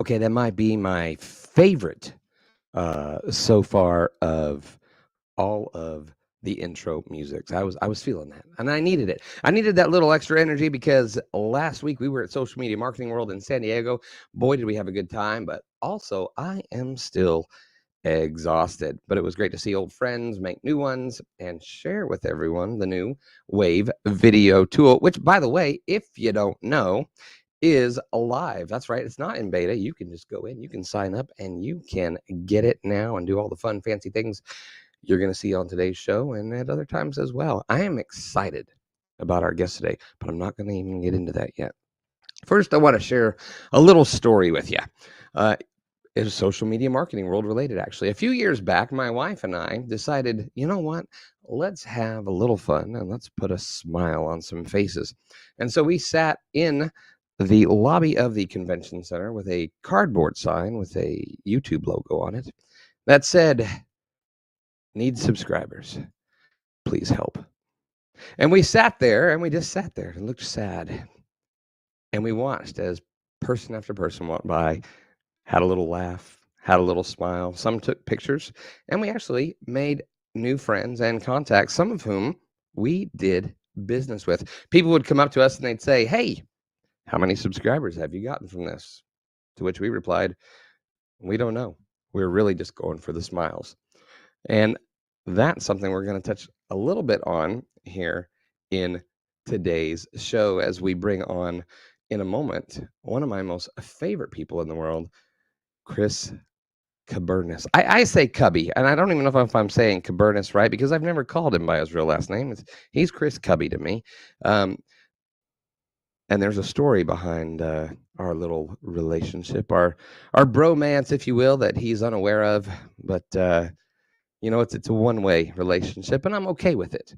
Okay, that might be my favorite so far of all of the intro music. I was feeling that, and I needed it. I needed that little extra energy because last week we were at Social Media Marketing World in San Diego. Boy, did we have a good time, but also I am still exhausted. But it was great to see old friends, make new ones, and share with everyone the new Wave.video tool, which, by the way, if you don't know, is alive. That's right. It's not in beta. You can just go in, you can sign up, and you can get it now and do all the fun, fancy things you're going to see on today's show and at other times as well. I am excited about our guest today, but I'm not going to even get into that yet. First, I want to share a little story with you. It was social media marketing world related, actually. A few years back, my wife and I decided, you know what? Let's have a little fun and let's put a smile on some faces. And so we sat in the lobby of the convention center with a cardboard sign with a YouTube logo on it that said, "Need subscribers. Please help." And we sat there and we just sat there and looked sad. And we watched as person after person went by, had a little laugh, had a little smile. Some took pictures, and we actually made new friends and contacts, some of whom we did business with. People would come up to us and they'd say, "Hey, how many subscribers have you gotten from this?" To which we replied, "We don't know. We're really just going for the smiles." And that's something we're going to touch a little bit on here in today's show as we bring on, in a moment, one of my most favorite people in the world, Chris Kubby. I say Cubby, and I don't even know if I'm saying Kubby right, because I've never called him by his real last name. He's Chris Kubby to me. And there's a story behind our little relationship, our bromance, if you will, that he's unaware of. But you know, it's a one-way relationship, and I'm okay with it.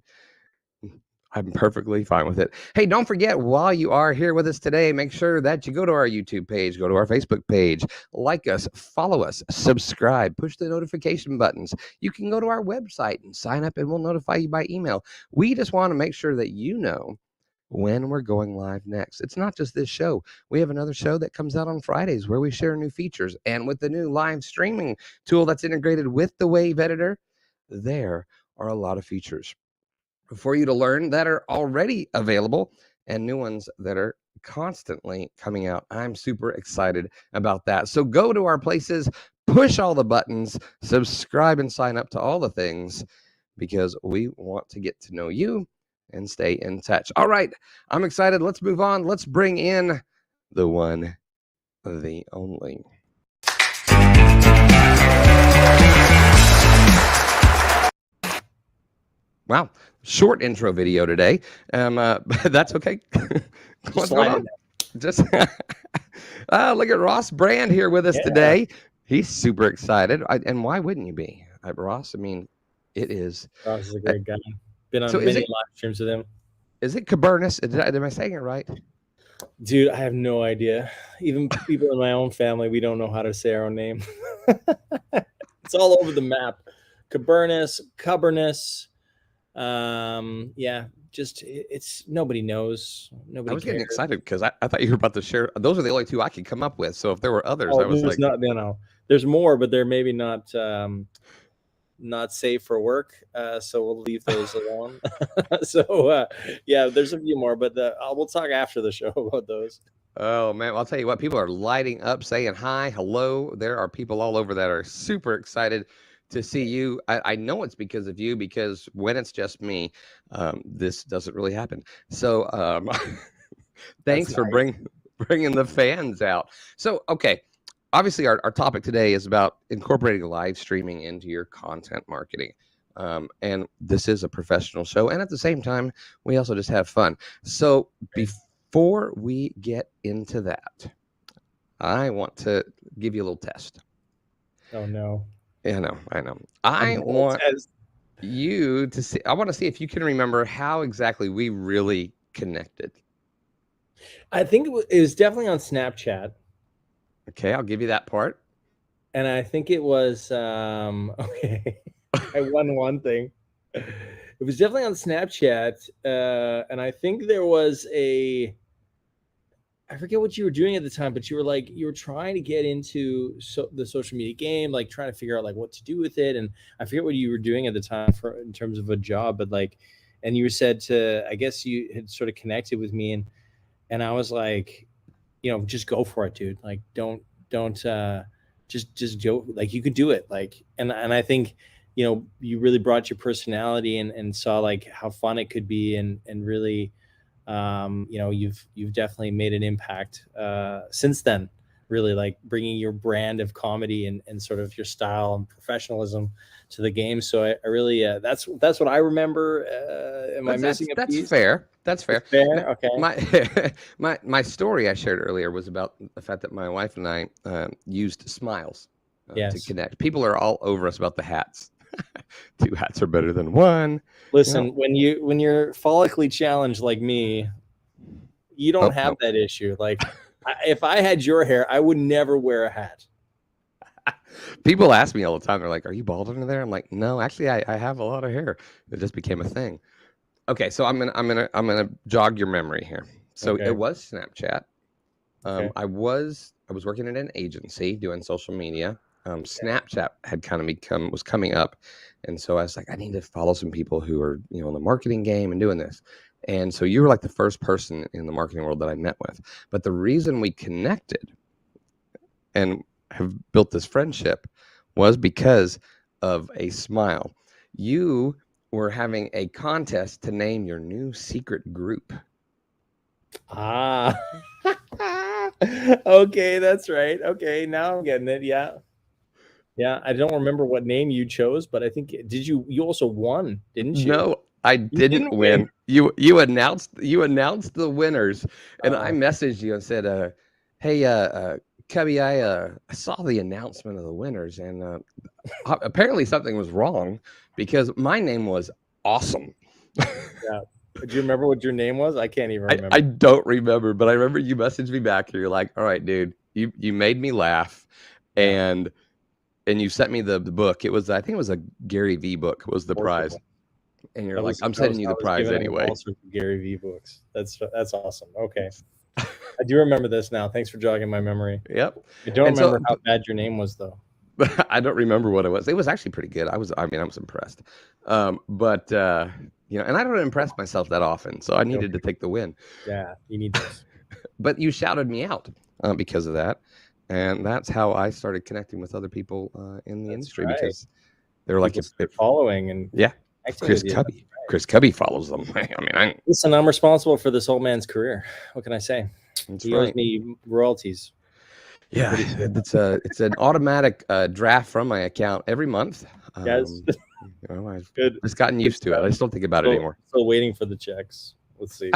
I'm perfectly fine with it. Hey, don't forget, while you are here with us today, make sure that you go to our YouTube page, go to our Facebook page, like us, follow us, subscribe, push the notification buttons. You can go to our website and sign up, and we'll notify you by email. We just want to make sure that you know when we're going live next. It's not just this show. We have another show that comes out on Fridays where we share new features. And with the new live streaming tool that's integrated with the Wave editor, there are a lot of features for you to learn that are already available and new ones that are constantly coming out. I'm super excited about that. So go to our places, push all the buttons, subscribe and sign up to all the things, because we want to get to know you and stay in touch. All right, I'm excited. Let's move on. Let's bring in the one, the only. Wow, short intro video today. But that's okay. What's going on? Just look at Ross Brand here with us today. He's super excited. And why wouldn't you be, Ross? I mean, it is. Ross is a great guy. Been on many live streams with him. Is it Kubby? Am I saying it right? Dude, I have no idea. Even people in my own family, we don't know how to say our own name. It's all over the map. Kubby. Yeah, just it's nobody knows. Nobody. I was getting excited because I thought you were about to share. Those are the only two I could come up with. So if there were others, I was like, no. There's more, but they're maybe not safe for work. So we'll leave those alone. So yeah, there's a few more, but we'll talk after the show about those. Oh man, well, I'll tell you what, people are lighting up, saying hi, hello. There are people all over that are super excited to see you. I know it's because of you, because when it's just me, this doesn't really happen. So thanks for bringing the fans out. So, okay, obviously our topic today is about incorporating live streaming into your content marketing. And this is a professional show. And at the same time, we also just have fun. So before we get into that, I want to give you a little test. Oh, no. Yeah, I know. I want you to see. I want to see if you can remember how exactly we really connected. I think it was definitely on Snapchat. Okay, I'll give you that part. And I think it was okay. I won one thing. It was definitely on Snapchat, and I think there was a I forget what you were doing at the time, but you were trying to get into the social media game, like trying to figure out like what to do with it. And I forget what you were doing at the time in terms of a job, but like, and you said I guess you had sort of connected with me, and I was like, just go for it, dude. Like, don't just go, like, you could do it. Like, and I think, you really brought your personality and saw like how fun it could be, and really, you've definitely made an impact since then, really, like bringing your brand of comedy and sort of your style and professionalism to the game. So I really, that's what I remember. Am I missing a piece? That's fair. That's fair. Fair. Okay. My story I shared earlier was about the fact that my wife and I used smiles to connect. People are all over us about the hats. 2 hats are better than 1. Listen, when you're follically challenged like me, you don't have that issue. Like, if I had your hair, I would never wear a hat. People ask me all the time. They're like, "Are you bald under there?" I'm like, "No, actually, I have a lot of hair. It just became a thing." Okay, so I'm gonna jog your memory here. So it was Snapchat. I was working at an agency doing social media. Snapchat had kind of was coming up, and so I was like, I need to follow some people who are in the marketing game and doing this. And so you were like the first person in the marketing world that I met with. But the reason we connected and have built this friendship was because of a smile. You were having a contest to name your new secret group. Ah, okay, that's right. Okay, now I'm getting it. Yeah, I don't remember what name you chose, but I think you also won, didn't you? No, I didn't win. You announced the winners, and I messaged you and said, "Hey, Kubby, I saw the announcement of the winners, and apparently something was wrong because my name was awesome." Yeah. Do you remember what your name was? I can't even remember. I don't remember, but I remember you messaged me back. You're like, "All right, dude, you made me laugh," and you sent me the book. I think it was a Gary V book was the prize. And you're like, I'm sending you the prize anyway. All sorts of Gary V books. That's awesome. Okay. I do remember this now. Thanks for jogging my memory. Yep. I don't remember how bad your name was though. I don't remember what it was. It was actually pretty good. I was impressed. But and I don't impress myself that often, so I needed to take the win. Yeah, you need this. But you shouted me out because of that. And that's how I started connecting with other people in the industry, because they were like, if following and Chris Kubby. Chris Kubby follows them. Listen, I'm responsible for this old man's career. What can I say? He owes me royalties. Yeah, it's an automatic draft from my account every month. Yes. I've just gotten used to it. I just don't think about it anymore. Still waiting for the checks. Let's see.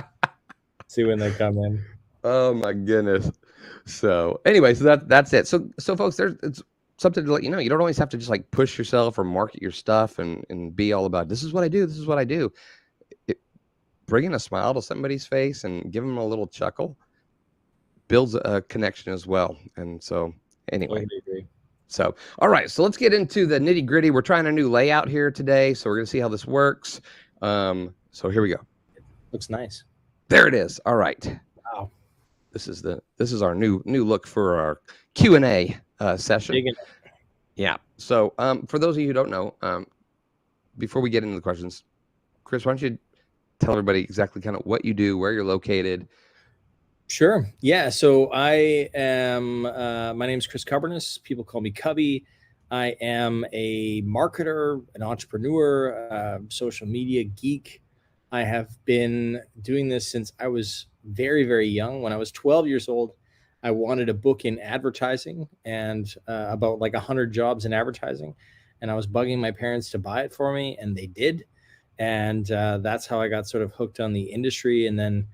See when they come in. Oh my goodness. So anyway, so that's it. So folks, it's something to let you know. You don't always have to just like push yourself or market your stuff and be all about this is what I do. This is what I do. Bringing a smile to somebody's face and give them a little chuckle builds a connection as well. And so anyway, so all right, so let's get into the nitty gritty. We're trying a new layout here today, so we're gonna see how this works. So here we go. Looks nice. There it is. All right. Wow. This is our new look for our Q&A session. Yeah. So for those of you who don't know, before we get into the questions, Chris, why don't you tell everybody exactly kind of what you do, where you're located? Sure. Yeah. So I am. My name is Chris Kubby. People call me Kubby. I am a marketer, an entrepreneur, social media geek. I have been doing this since I was very, very young. When I was 12 years old, I wanted a book in advertising and about like 100 jobs in advertising. And I was bugging my parents to buy it for me, and they did. And that's how I got sort of hooked on the industry. And then,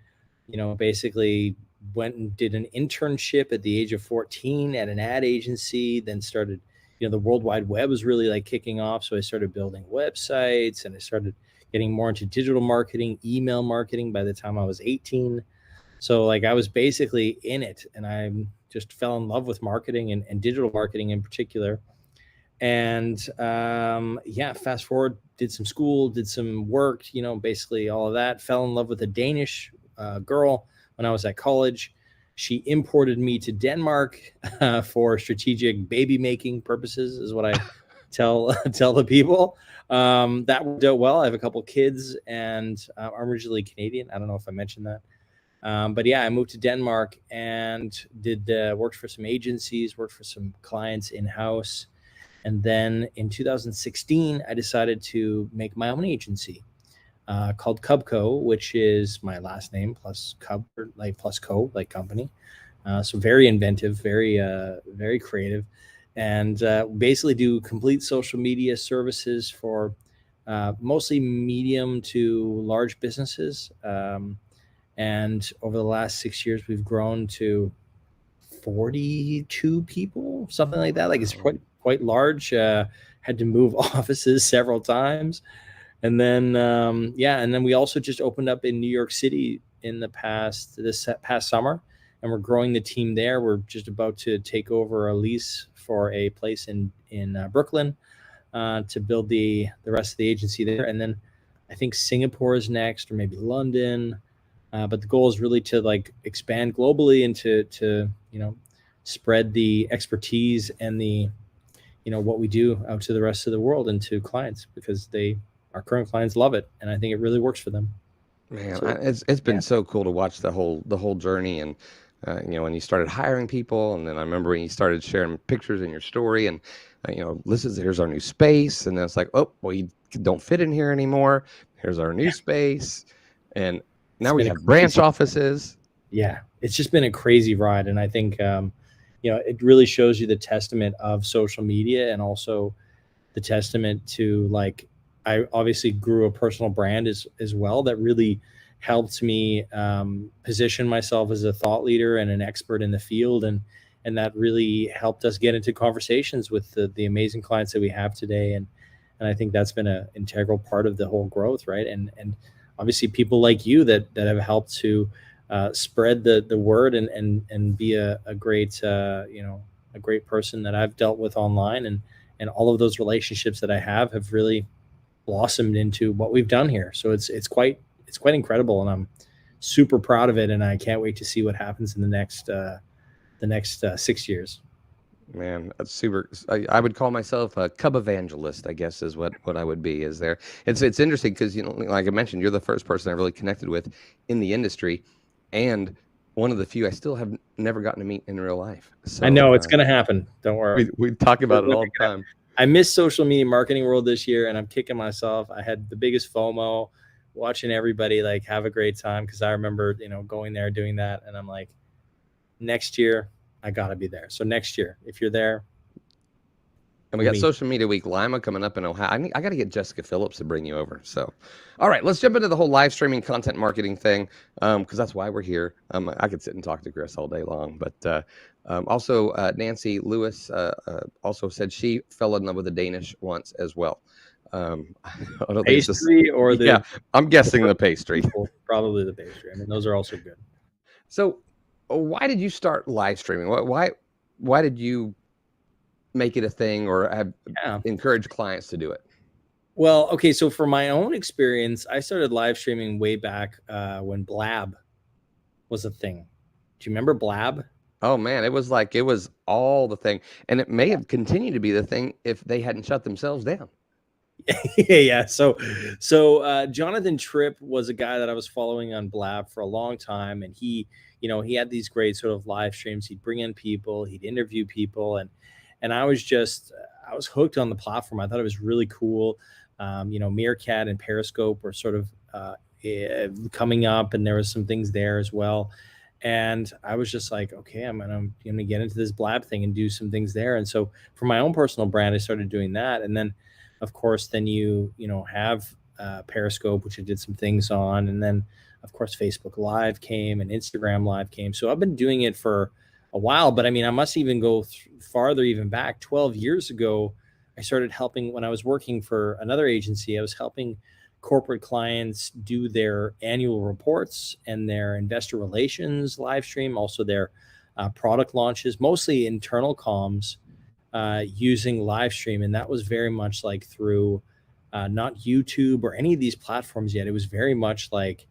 basically went and did an internship at the age of 14 at an ad agency, then started, the World Wide Web was really like kicking off. So I started building websites, and I started getting more into digital marketing, email marketing by the time I was 18. So like I was basically in it, and I just fell in love with marketing and digital marketing in particular. And fast forward, did some school, did some work, basically all of that. Fell in love with a Danish girl when I was at college. She imported me to Denmark for strategic baby making purposes, is what I tell the people. That worked out well. I have a couple kids, and I'm originally Canadian. I don't know if I mentioned that. But yeah, I moved to Denmark and worked for some agencies, worked for some clients in-house. And then in 2016, I decided to make my own agency called Cubco, which is my last name plus Cub, like plus Co, like company. So very inventive, very creative, and basically do complete social media services for mostly medium to large businesses. And over the last 6 years, we've grown to 42 people, something like that. Like, it's quite large. Had to move offices several times. And then, and then we also just opened up in New York City in this past summer, and we're growing the team there. We're just about to take over a lease for a place in Brooklyn to build the rest of the agency there. And then I think Singapore is next, or maybe London. But the goal is really to like expand globally and to spread the expertise and the what we do out to the rest of the world and to clients, because our current clients love it, and I think it really works for them. Man, it's been so cool to watch the whole journey, and when you started hiring people, and then I remember when you started sharing pictures in your story, and here's our new space, and then it's like, oh, well, you don't fit in here anymore. Here's our new space, and now we have branch offices. Yeah, it's just been a crazy ride, and I think it really shows you the testament of social media, and also the testament to, like, I obviously grew a personal brand as well that really helped me position myself as a thought leader and an expert in the field, and that really helped us get into conversations with the amazing clients that we have today, and I think that's been an integral part of the whole growth, right? And obviously people like you that have helped to spread the word and be a great a great person that I've dealt with online, and all of those relationships that I have really blossomed into what we've done here. So it's quite incredible, and I'm super proud of it, and I can't wait to see what happens in the next 6 years. Man, that's super. I would call myself a Cub evangelist, I guess, is what I would be. It's interesting because, like I mentioned, you're the first person I really connected with in the industry, and one of the few I still have never gotten to meet in real life. So I know it's going to happen. Don't worry. We talk about it all the time. I miss social media marketing world this year, and I'm kicking myself. I had the biggest FOMO watching everybody like have a great time, because I remember going there, doing that, and I'm like, next year I gotta be there. So next year, if you're there. And we got Social Media Week Lima coming up in Ohio. I got to get Jessica Phillips to bring you over. So, all right, let's jump into the whole live streaming content marketing thing, because that's why we're here. I could sit and talk to Chris all day long, but also Nancy Lewis also said she fell in love with the Danish once as well. Pastry or the? Yeah, I'm guessing the pastry. Probably the pastry. I mean, those are also good. So, why did you start live streaming? Why did you make it a thing, or encourage clients to do it? Well, okay, so for my own experience, I started live streaming way back when Blab was a thing. Do you remember Blab? Oh man, it was all the thing, and it may have continued to be the thing if they hadn't shut themselves down. Yeah. So Jonathan Tripp was a guy that I was following on Blab for a long time, and he had these great sort of live streams. He'd bring in people, he'd interview people, and I was hooked on the platform. I thought it was really cool. Meerkat and Periscope were sort of coming up, and there was some things there as well. And I was just like, okay, I'm gonna get into this Blab thing and do some things there. And so for my own personal brand, I started doing that. And then, of course, then you have Periscope, which I did some things on, and then of course Facebook Live came and Instagram Live came. So I've been doing it for a while, but I mean, I must even go farther, even back 12 years ago. I started helping when I was working for another agency. I was helping corporate clients do their annual reports and their investor relations live stream, also their product launches, mostly internal comms, using live stream. And that was very much like through not YouTube or any of these platforms yet. It was very much like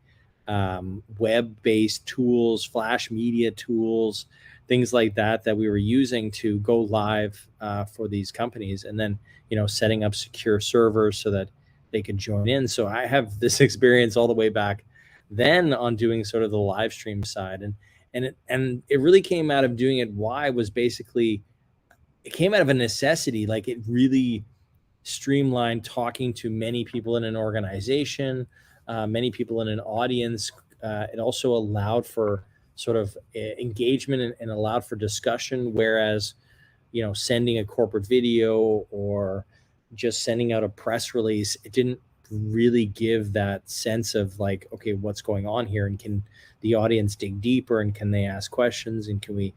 web-based tools, flash media tools, things like that we were using to go live for these companies, and then setting up secure servers so that they could join in. So I have this experience all the way back then on doing sort of the live stream side, and it really came out of doing it. Why was basically it came out of a necessity. Like, it really streamlined talking to many people in an organization, many people in an audience. It also allowed for sort of engagement and allowed for discussion, whereas sending a corporate video or just sending out a press release, it didn't really give that sense of like, okay, what's going on here, and can the audience dig deeper, and can they ask questions, and can we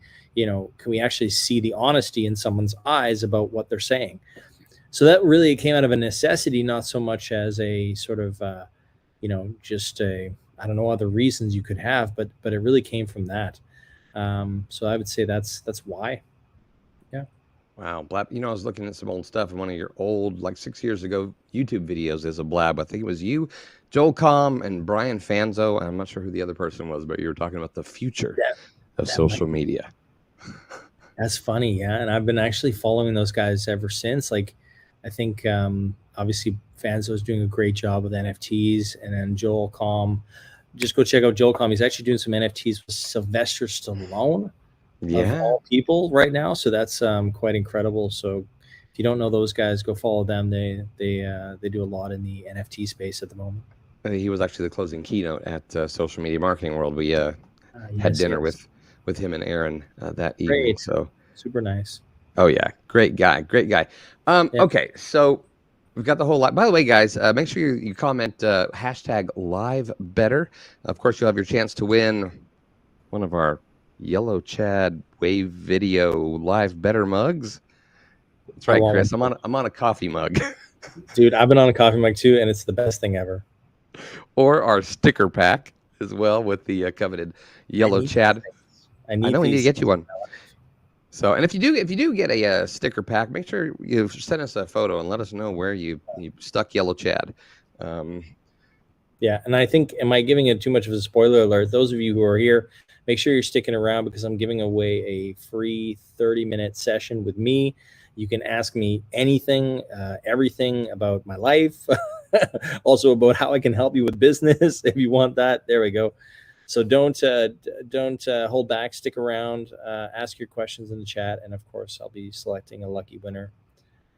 actually see the honesty in someone's eyes about what they're saying. So that really came out of a necessity, not so much as a sort of just a, I don't know, other reasons you could have, but it really came from that. So I would say that's why. Yeah. Wow, Blab. I was looking at some old stuff, and one of your old, like 6 years ago, YouTube videos is a Blab. I think it was you, Joel Comm, and Brian Fanzo. I'm not sure who the other person was, but you were talking about the future of social media. That's funny, yeah. And I've been actually following those guys ever since. Like, I think obviously Fanzo is doing a great job with NFTs, and then Joel Comm. Just go check out Joel Comm. He's actually doing some NFTs with Sylvester Stallone. Of all people right now, so that's quite incredible. So if you don't know those guys, go follow them. They do a lot in the NFT space at the moment. He was actually the closing keynote at Social Media Marketing World. We had dinner with him and Aaron that evening. Great. So super nice. Oh yeah, great guy. Okay, so we've got the whole lot. By the way, guys, make sure you comment hashtag live better. Of course, you'll have your chance to win one of our Yellow Chad Wave.video live better mugs. That's right, Chris. I'm on a coffee mug. Dude, I've been on a coffee mug too, and it's the best thing ever. Or our sticker pack as well with the coveted Yellow Chad. I know we need to get you one. So, and if you do get a sticker pack, make sure you send us a photo and let us know where you stuck Yellow Chad. Yeah, and I think, am I giving it too much of a spoiler alert? Those of you who are here, make sure you're sticking around, because I'm giving away a free 30-minute session with me. You can ask me anything, everything about my life, also about how I can help you with business if you want that. There we go. So don't hold back. Stick around. Ask your questions in the chat, and of course, I'll be selecting a lucky winner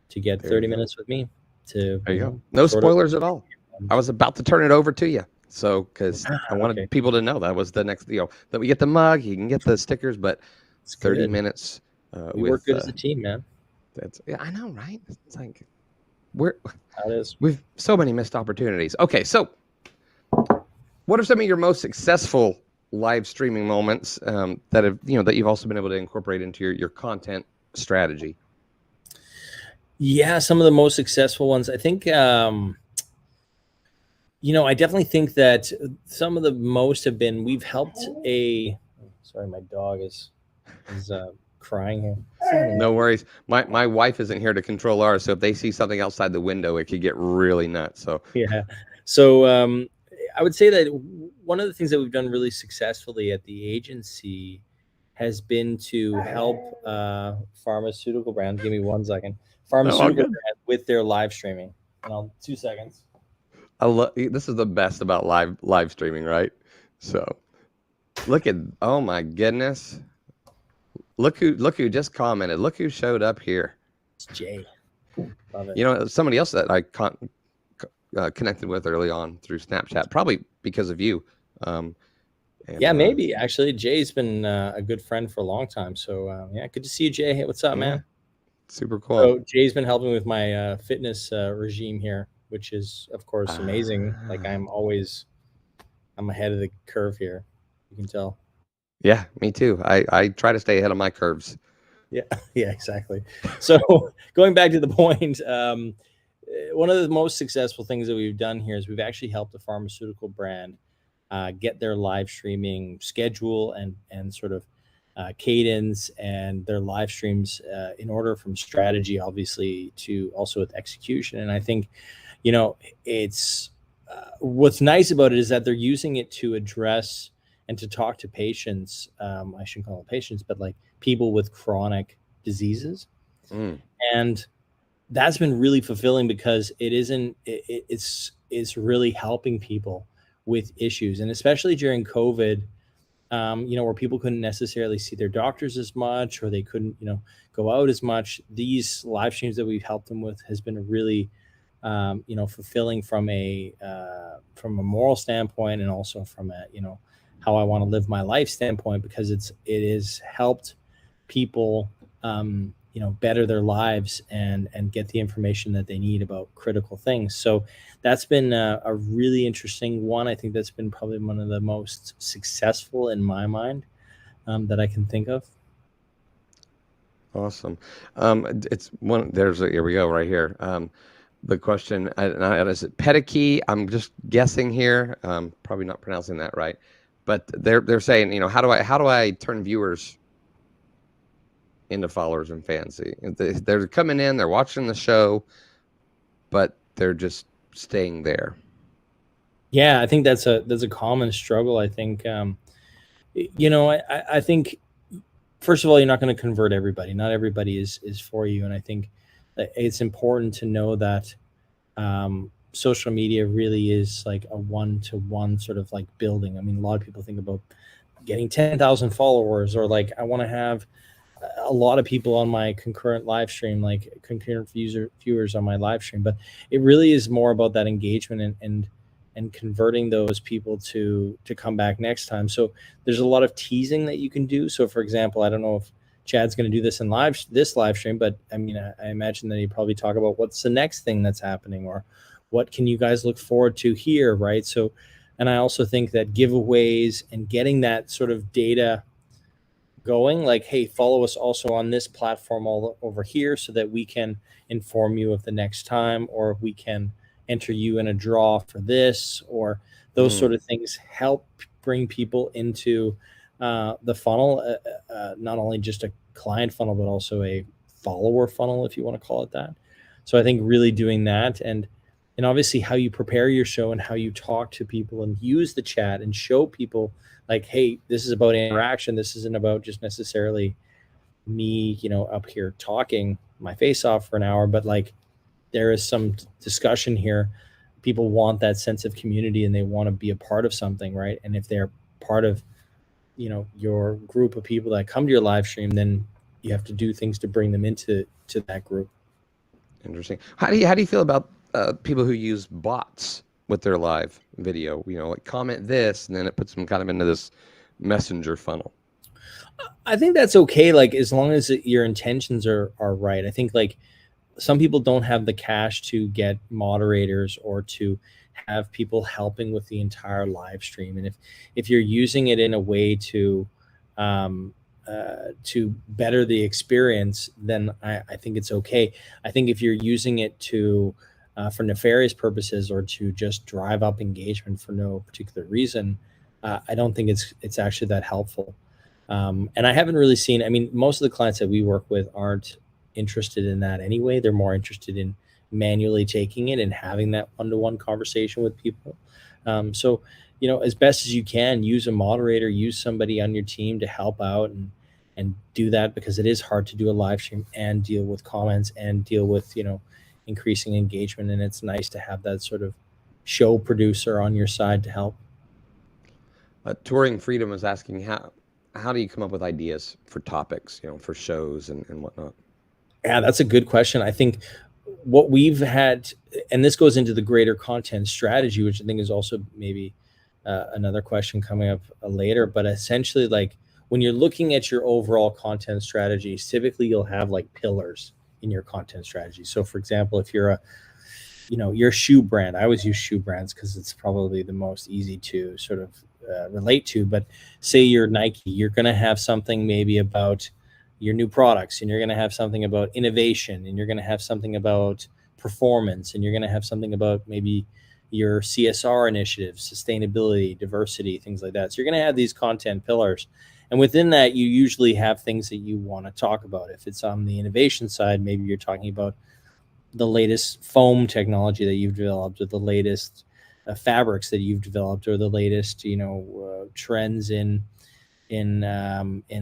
to get 30 minutes with me. There you go. No spoilers at all. I was about to turn it over to you. So, because I wanted people to know that was the next, that we get the mug, you can get the stickers, but it's 30 minutes. We work good as a team, man. Yeah, I know, right? It's like we've so many missed opportunities. Okay, so what are some of your most successful live streaming moments that have that you've also been able to incorporate into your content strategy? Yeah, some of the most successful ones, I think. I definitely think that some of the most have been, we've helped sorry, my dog is crying here. No worries. My wife isn't here to control ours, so if they see something outside the window, it could get really nuts. So yeah. So I would say that one of the things that we've done really successfully at the agency has been to help pharmaceutical brands. Give me 1 second. Pharmaceutical brands with their live streaming. And 2 seconds. This is the best about live streaming, right? So look at, oh my goodness. Look who just commented. Look who showed up here. It's Jay. Love it. Somebody else that I connected with early on through Snapchat, probably because of you. Yeah, maybe actually. Jay's been a good friend for a long time. So yeah, good to see you, Jay. Hey, what's up, man? Super cool. So Jay's been helping with my fitness regime here, which is of course amazing. Like I'm ahead of the curve here. You can tell. Yeah, me too. I try to stay ahead of my curves. Yeah, exactly. So going back to the point, one of the most successful things that we've done here is we've actually helped a pharmaceutical brand get their live streaming schedule and sort of cadence and their live streams in order from strategy, obviously, to also with execution. And I think, it's what's nice about it is that they're using it to address and to talk to patients. I shouldn't call them patients, but like people with chronic diseases. And that's been really fulfilling because it's really helping people with issues. And especially during COVID, where people couldn't necessarily see their doctors as much, or they couldn't, go out as much. These live streams that we've helped them with has been really, fulfilling from a moral standpoint, and also from a, how I want to live my life standpoint, because it has helped people, better their lives and get the information that they need about critical things. So that's been a really interesting one. I think that's been probably one of the most successful in my mind that I can think of. Awesome. It's one. Here we go, right here. The question is it Pedikey? I'm just guessing here. Probably not pronouncing that right, but they're saying, how do I turn viewers into followers and fans? They're coming in, they're watching the show, but they're just staying there. Yeah, I think that's a common struggle. I think, I think, first of all, you're not going to convert everybody. Not everybody is for you. And I think that it's important to know that social media really is like a one-to-one sort of like building. I mean, a lot of people think about getting 10,000 followers, or like, I want to have a lot of people on my concurrent live stream, like concurrent viewers on my live stream. But it really is more about that engagement and converting those people to come back next time. So there's a lot of teasing that you can do. So for example, I don't know if Chad's going to do this in this live stream, but I mean, I imagine that he'd probably talk about what's the next thing that's happening, or what can you guys look forward to here, right? So, and I also think that giveaways and getting that sort of data going, like, hey, follow us also on this platform all over here, so that we can inform you of the next time, or we can enter you in a draw for this, or those sort of things help bring people into the funnel, not only just a client funnel, but also a follower funnel, if you want to call it that. So I think really doing that, and obviously how you prepare your show and how you talk to people and use the chat and show people like, hey, this is about interaction. This isn't about just necessarily me, up here talking my face off for an hour, but like, there is some discussion here. People want that sense of community, and they want to be a part of something, right? And if they're part of, your group of people that come to your live stream, then you have to do things to bring them into that group. Interesting. How do you feel about people who use bots with their live video? Like comment this, and then it puts them kind of into this messenger funnel. I think that's okay, like as long as your intentions are right. I think like some people don't have the cash to get moderators or to have people helping with the entire live stream. And if you're using it in a way to better the experience, then I think it's okay. I think if you're using it to for nefarious purposes, or to just drive up engagement for no particular reason, I don't think it's actually that helpful. And I haven't really seen, I mean, most of the clients that we work with aren't interested in that anyway. They're more interested in manually taking it and having that one-to-one conversation with people. So, as best as you can, use a moderator, use somebody on your team to help out and do that, because it is hard to do a live stream and deal with comments and deal with, increasing engagement. And it's nice to have that sort of show producer on your side to help. Touring Freedom is asking, how do you come up with ideas for topics, for shows and whatnot? Yeah, that's a good question. I think what we've had, and this goes into the greater content strategy, which I think is also maybe another question coming up later, but essentially, like, when you're looking at your overall content strategy, typically you'll have like pillars in your content strategy. So for example, if you're your shoe brand, I always use shoe brands because it's probably the most easy to sort of relate to, but say you're Nike, you're going to have something maybe about your new products, and you're going to have something about innovation, and you're going to have something about performance, and you're going to have something about maybe your CSR initiatives, sustainability, diversity, things like that. So you're going to have these content pillars. And within that, you usually have things that you want to talk about. If it's on the innovation side, maybe you're talking about the latest foam technology that you've developed, or the latest fabrics that you've developed, or the latest, trends in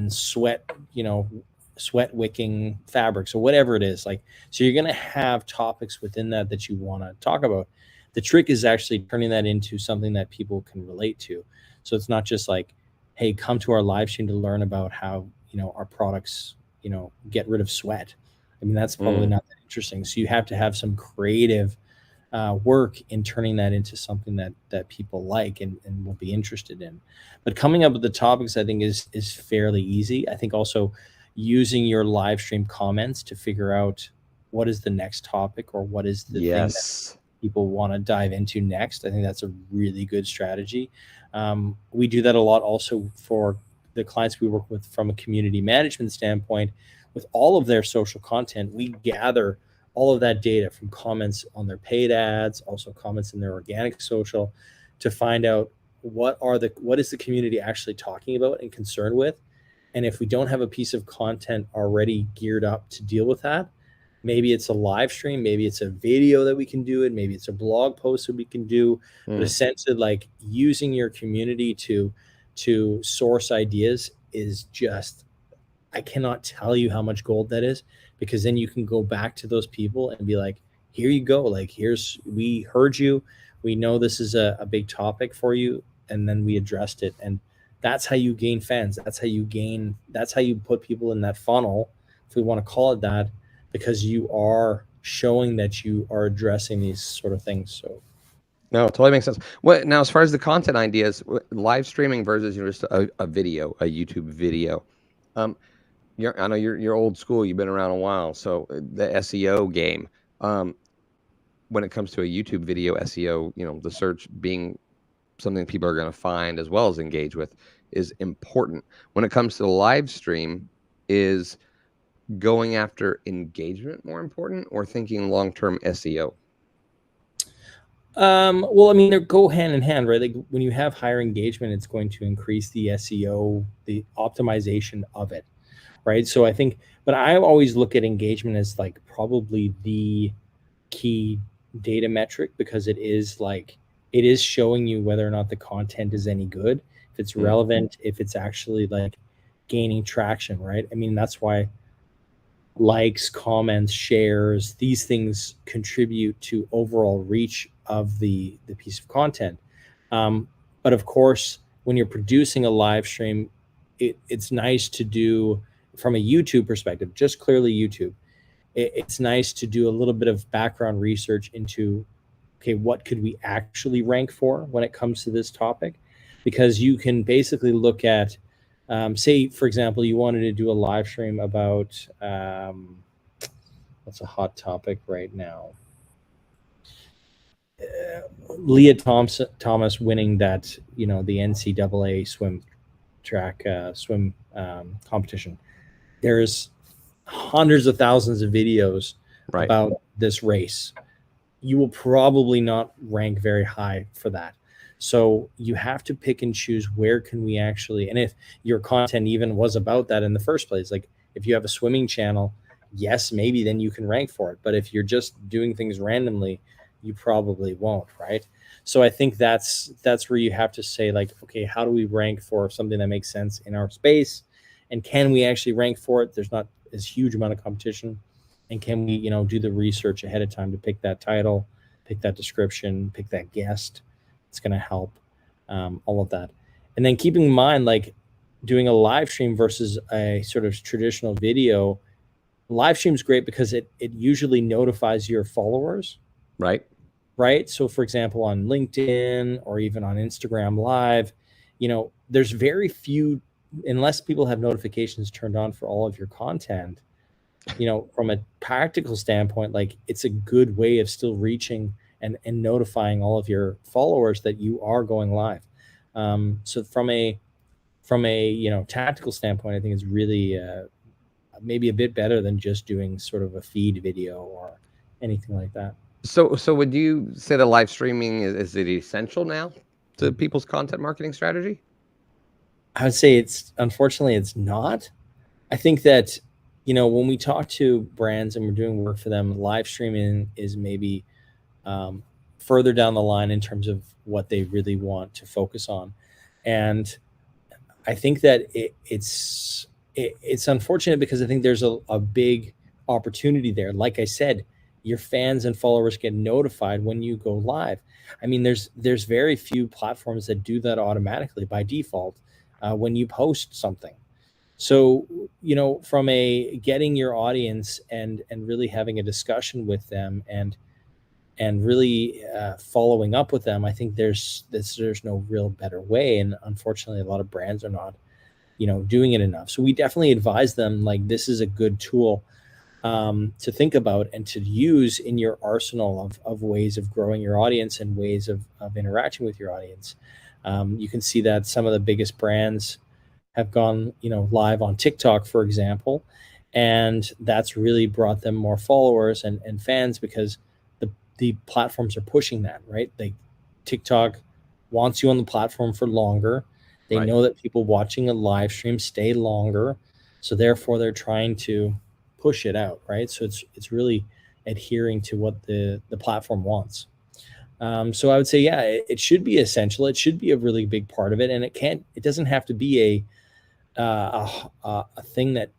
sweat, sweat wicking fabrics, or whatever it is. Like, so you're going to have topics within that you want to talk about. The trick is actually turning that into something that people can relate to. So it's not just like, hey, come to our live stream to learn about how, our products, get rid of sweat. I mean, that's probably not that interesting. So you have to have some creative work in turning that into something that people like and will be interested in. But coming up with the topics, I think, is fairly easy. I think also using your live stream comments to figure out what is the next topic, or what is the thing that people want to dive into next. I think that's a really good strategy. We do that a lot also for the clients we work with from a community management standpoint. With all of their social content, we gather all of that data from comments on their paid ads, also comments in their organic social, to find out what is the community actually talking about and concerned with. And if we don't have a piece of content already geared up to deal with that, maybe it's a live stream, maybe it's a video that we can do it, maybe it's a blog post that we can do. But essentially, like, using your community to source ideas is just, I cannot tell you how much gold that is, because then you can go back to those people and be like, here you go. Like, we heard you. We know this is a big topic for you. And then we addressed it. And that's how you gain fans. That's how you put people in that funnel, if we want to call it that, because you are showing that you are addressing these sort of things. So. No, it totally makes sense. Now, as far as the content ideas, live streaming versus just a video, a YouTube video. I know you're old school. You've been around a while. So the SEO game, when it comes to a YouTube video SEO, the search being something people are going to find as well as engage with is important. When it comes to the live stream, is going after engagement more important, or thinking long-term SEO? Well, I mean, they go hand in hand, right? Like, when you have higher engagement, it's going to increase the SEO, the optimization of it, right? So I think, but I always look at engagement as like probably the key data metric, because it is showing you whether or not the content is any good, if it's relevant, if it's actually like gaining traction, right? I mean, that's why likes, comments, shares, these things contribute to overall reach of the piece of content. But of course, when you're producing a live stream, it's nice to do, from a YouTube perspective, just clearly YouTube, it's nice to do a little bit of background research into, okay, what could we actually rank for when it comes to this topic? Because you can basically look at, say, for example, you wanted to do a live stream about, what's a hot topic right now? Leah Thomas winning that, the NCAA swim competition. There's hundreds of thousands of videos about this race. You will probably not rank very high for that. So you have to pick and choose where can we actually, and if your content even was about that in the first place, like if you have a swimming channel, yes, maybe then you can rank for it. But if you're just doing things randomly, you probably won't, right? So I think that's where you have to say, like, okay, how do we rank for something that makes sense in our space? And can we actually rank for it? There's not as huge amount of competition. And can we, do the research ahead of time to pick that title, pick that description, pick that guest? It's going to help, all of that. And then keeping in mind, like, doing a live stream versus a sort of traditional video. Live stream is great because it usually notifies your followers. Right. So for example, on LinkedIn or even on Instagram Live, there's very few, unless people have notifications turned on for all of your content, from a practical standpoint, like, it's a good way of still reaching and notifying all of your followers that you are going live. So from a tactical standpoint, I think it's really maybe a bit better than just doing sort of a feed video or anything like that. So would you say that live streaming is it essential now to people's content marketing strategy? I would say unfortunately it's not. I think that, when we talk to brands and we're doing work for them, live streaming is maybe 5 further down the line in terms of what they really want to focus on. And I think that it's unfortunate because I think there's a big opportunity there. Like I said, your fans and followers get notified when you go live. I mean, there's very few platforms that do that automatically by default when you post something. So, you know, from a getting your audience and really having a discussion with them and really following up with them, I think there's no real better way. And unfortunately, a lot of brands are not, you know, doing it enough. So we definitely advise them, like, this is a good tool to think about and to use in your arsenal of ways of growing your audience and ways of interacting with your audience. You can see that some of the biggest brands have gone, you know, live on TikTok, for example, and that's really brought them more followers and fans because the platforms are pushing that, right? Like TikTok wants you on the platform for longer. They know that people watching a live stream stay longer, so therefore they're trying to push it out, right? So it's really adhering to what the platform wants. So I would say, yeah, it should be essential. It should be a really big part of it, and it doesn't have to be a thing that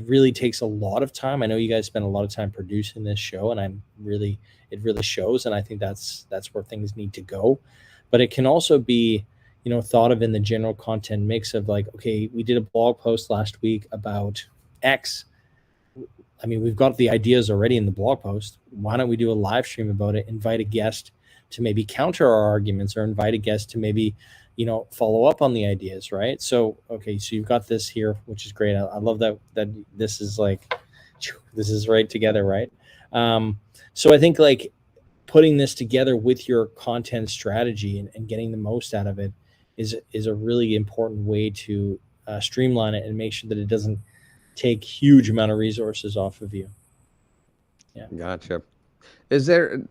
really takes a lot of time. I know you guys spend a lot of time producing this show, and it really shows, and I think that's where things need to go. But it can also be, you know, thought of in the general content mix of like, okay, we did a blog post last week about X. I mean, we've got the ideas already in the blog post. Why don't we do a live stream about it? Invite a guest to maybe counter our arguments, or invite a guest to maybe, you know, follow up on the ideas, right? So, okay, so you've got this here, which is great. I love that this is like, this is right together, right? So I think like putting this together with your content strategy and getting the most out of it is a really important way to streamline it and make sure that it doesn't take huge amount of resources off of you. Yeah. Gotcha. Is there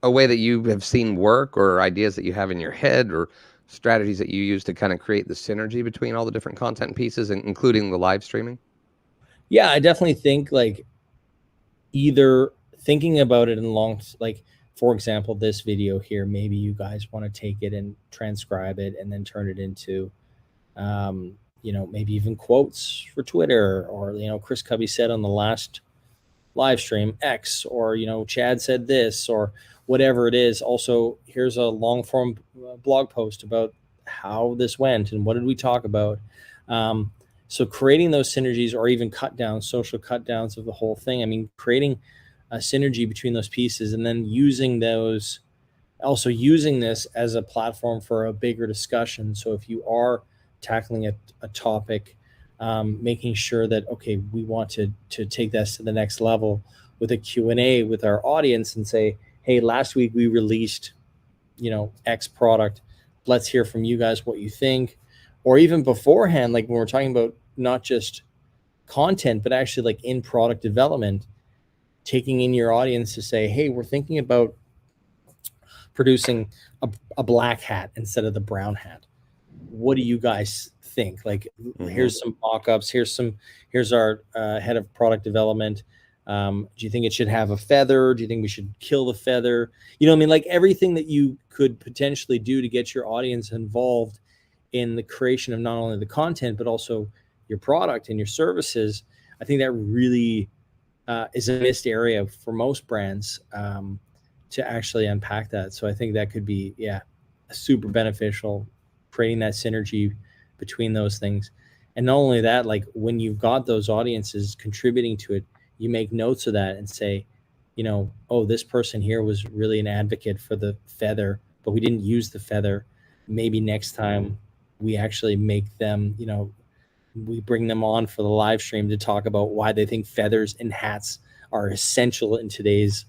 a way that you have seen work, or ideas that you have in your head, or strategies that you use to kind of create the synergy between all the different content pieces, including the live streaming? Yeah, I definitely think like either thinking about it in like, for example, this video here, maybe you guys want to take it and transcribe it and then turn it into, you know, maybe even quotes for Twitter, or, you know, Chris Kubby said on the last live stream X, or, you know, Chad said this, or whatever it is. Also, here's a long form blog post about how this went and what did we talk about. So creating those synergies, or even social cut downs of the whole thing. I mean, creating a synergy between those pieces, and then using this as a platform for a bigger discussion. So if you are tackling a topic, making sure that, okay, we want to take this to the next level with a Q&A with our audience and say, hey, last week we released, you know, X product. Let's hear from you guys what you think. Or even beforehand, like when we're talking about not just content, but actually like in product development, taking in your audience to say, hey, we're thinking about producing a black hat instead of the brown hat. What do you guys think? Like, here's some mock-ups. Here's our head of product development. Do you think it should have a feather? Do you think we should kill the feather? You know what I mean? Like everything that you could potentially do to get your audience involved in the creation of not only the content, but also your product and your services. I think that really is a missed area for most brands to actually unpack that. So I think that could be, super beneficial, creating that synergy between those things. And not only that, like when you've got those audiences contributing to it, you make notes of that and say, you know, oh, this person here was really an advocate for the feather, but we didn't use the feather. Maybe next time we actually make them, you know, we bring them on for the live stream to talk about why they think feathers and hats are essential in today's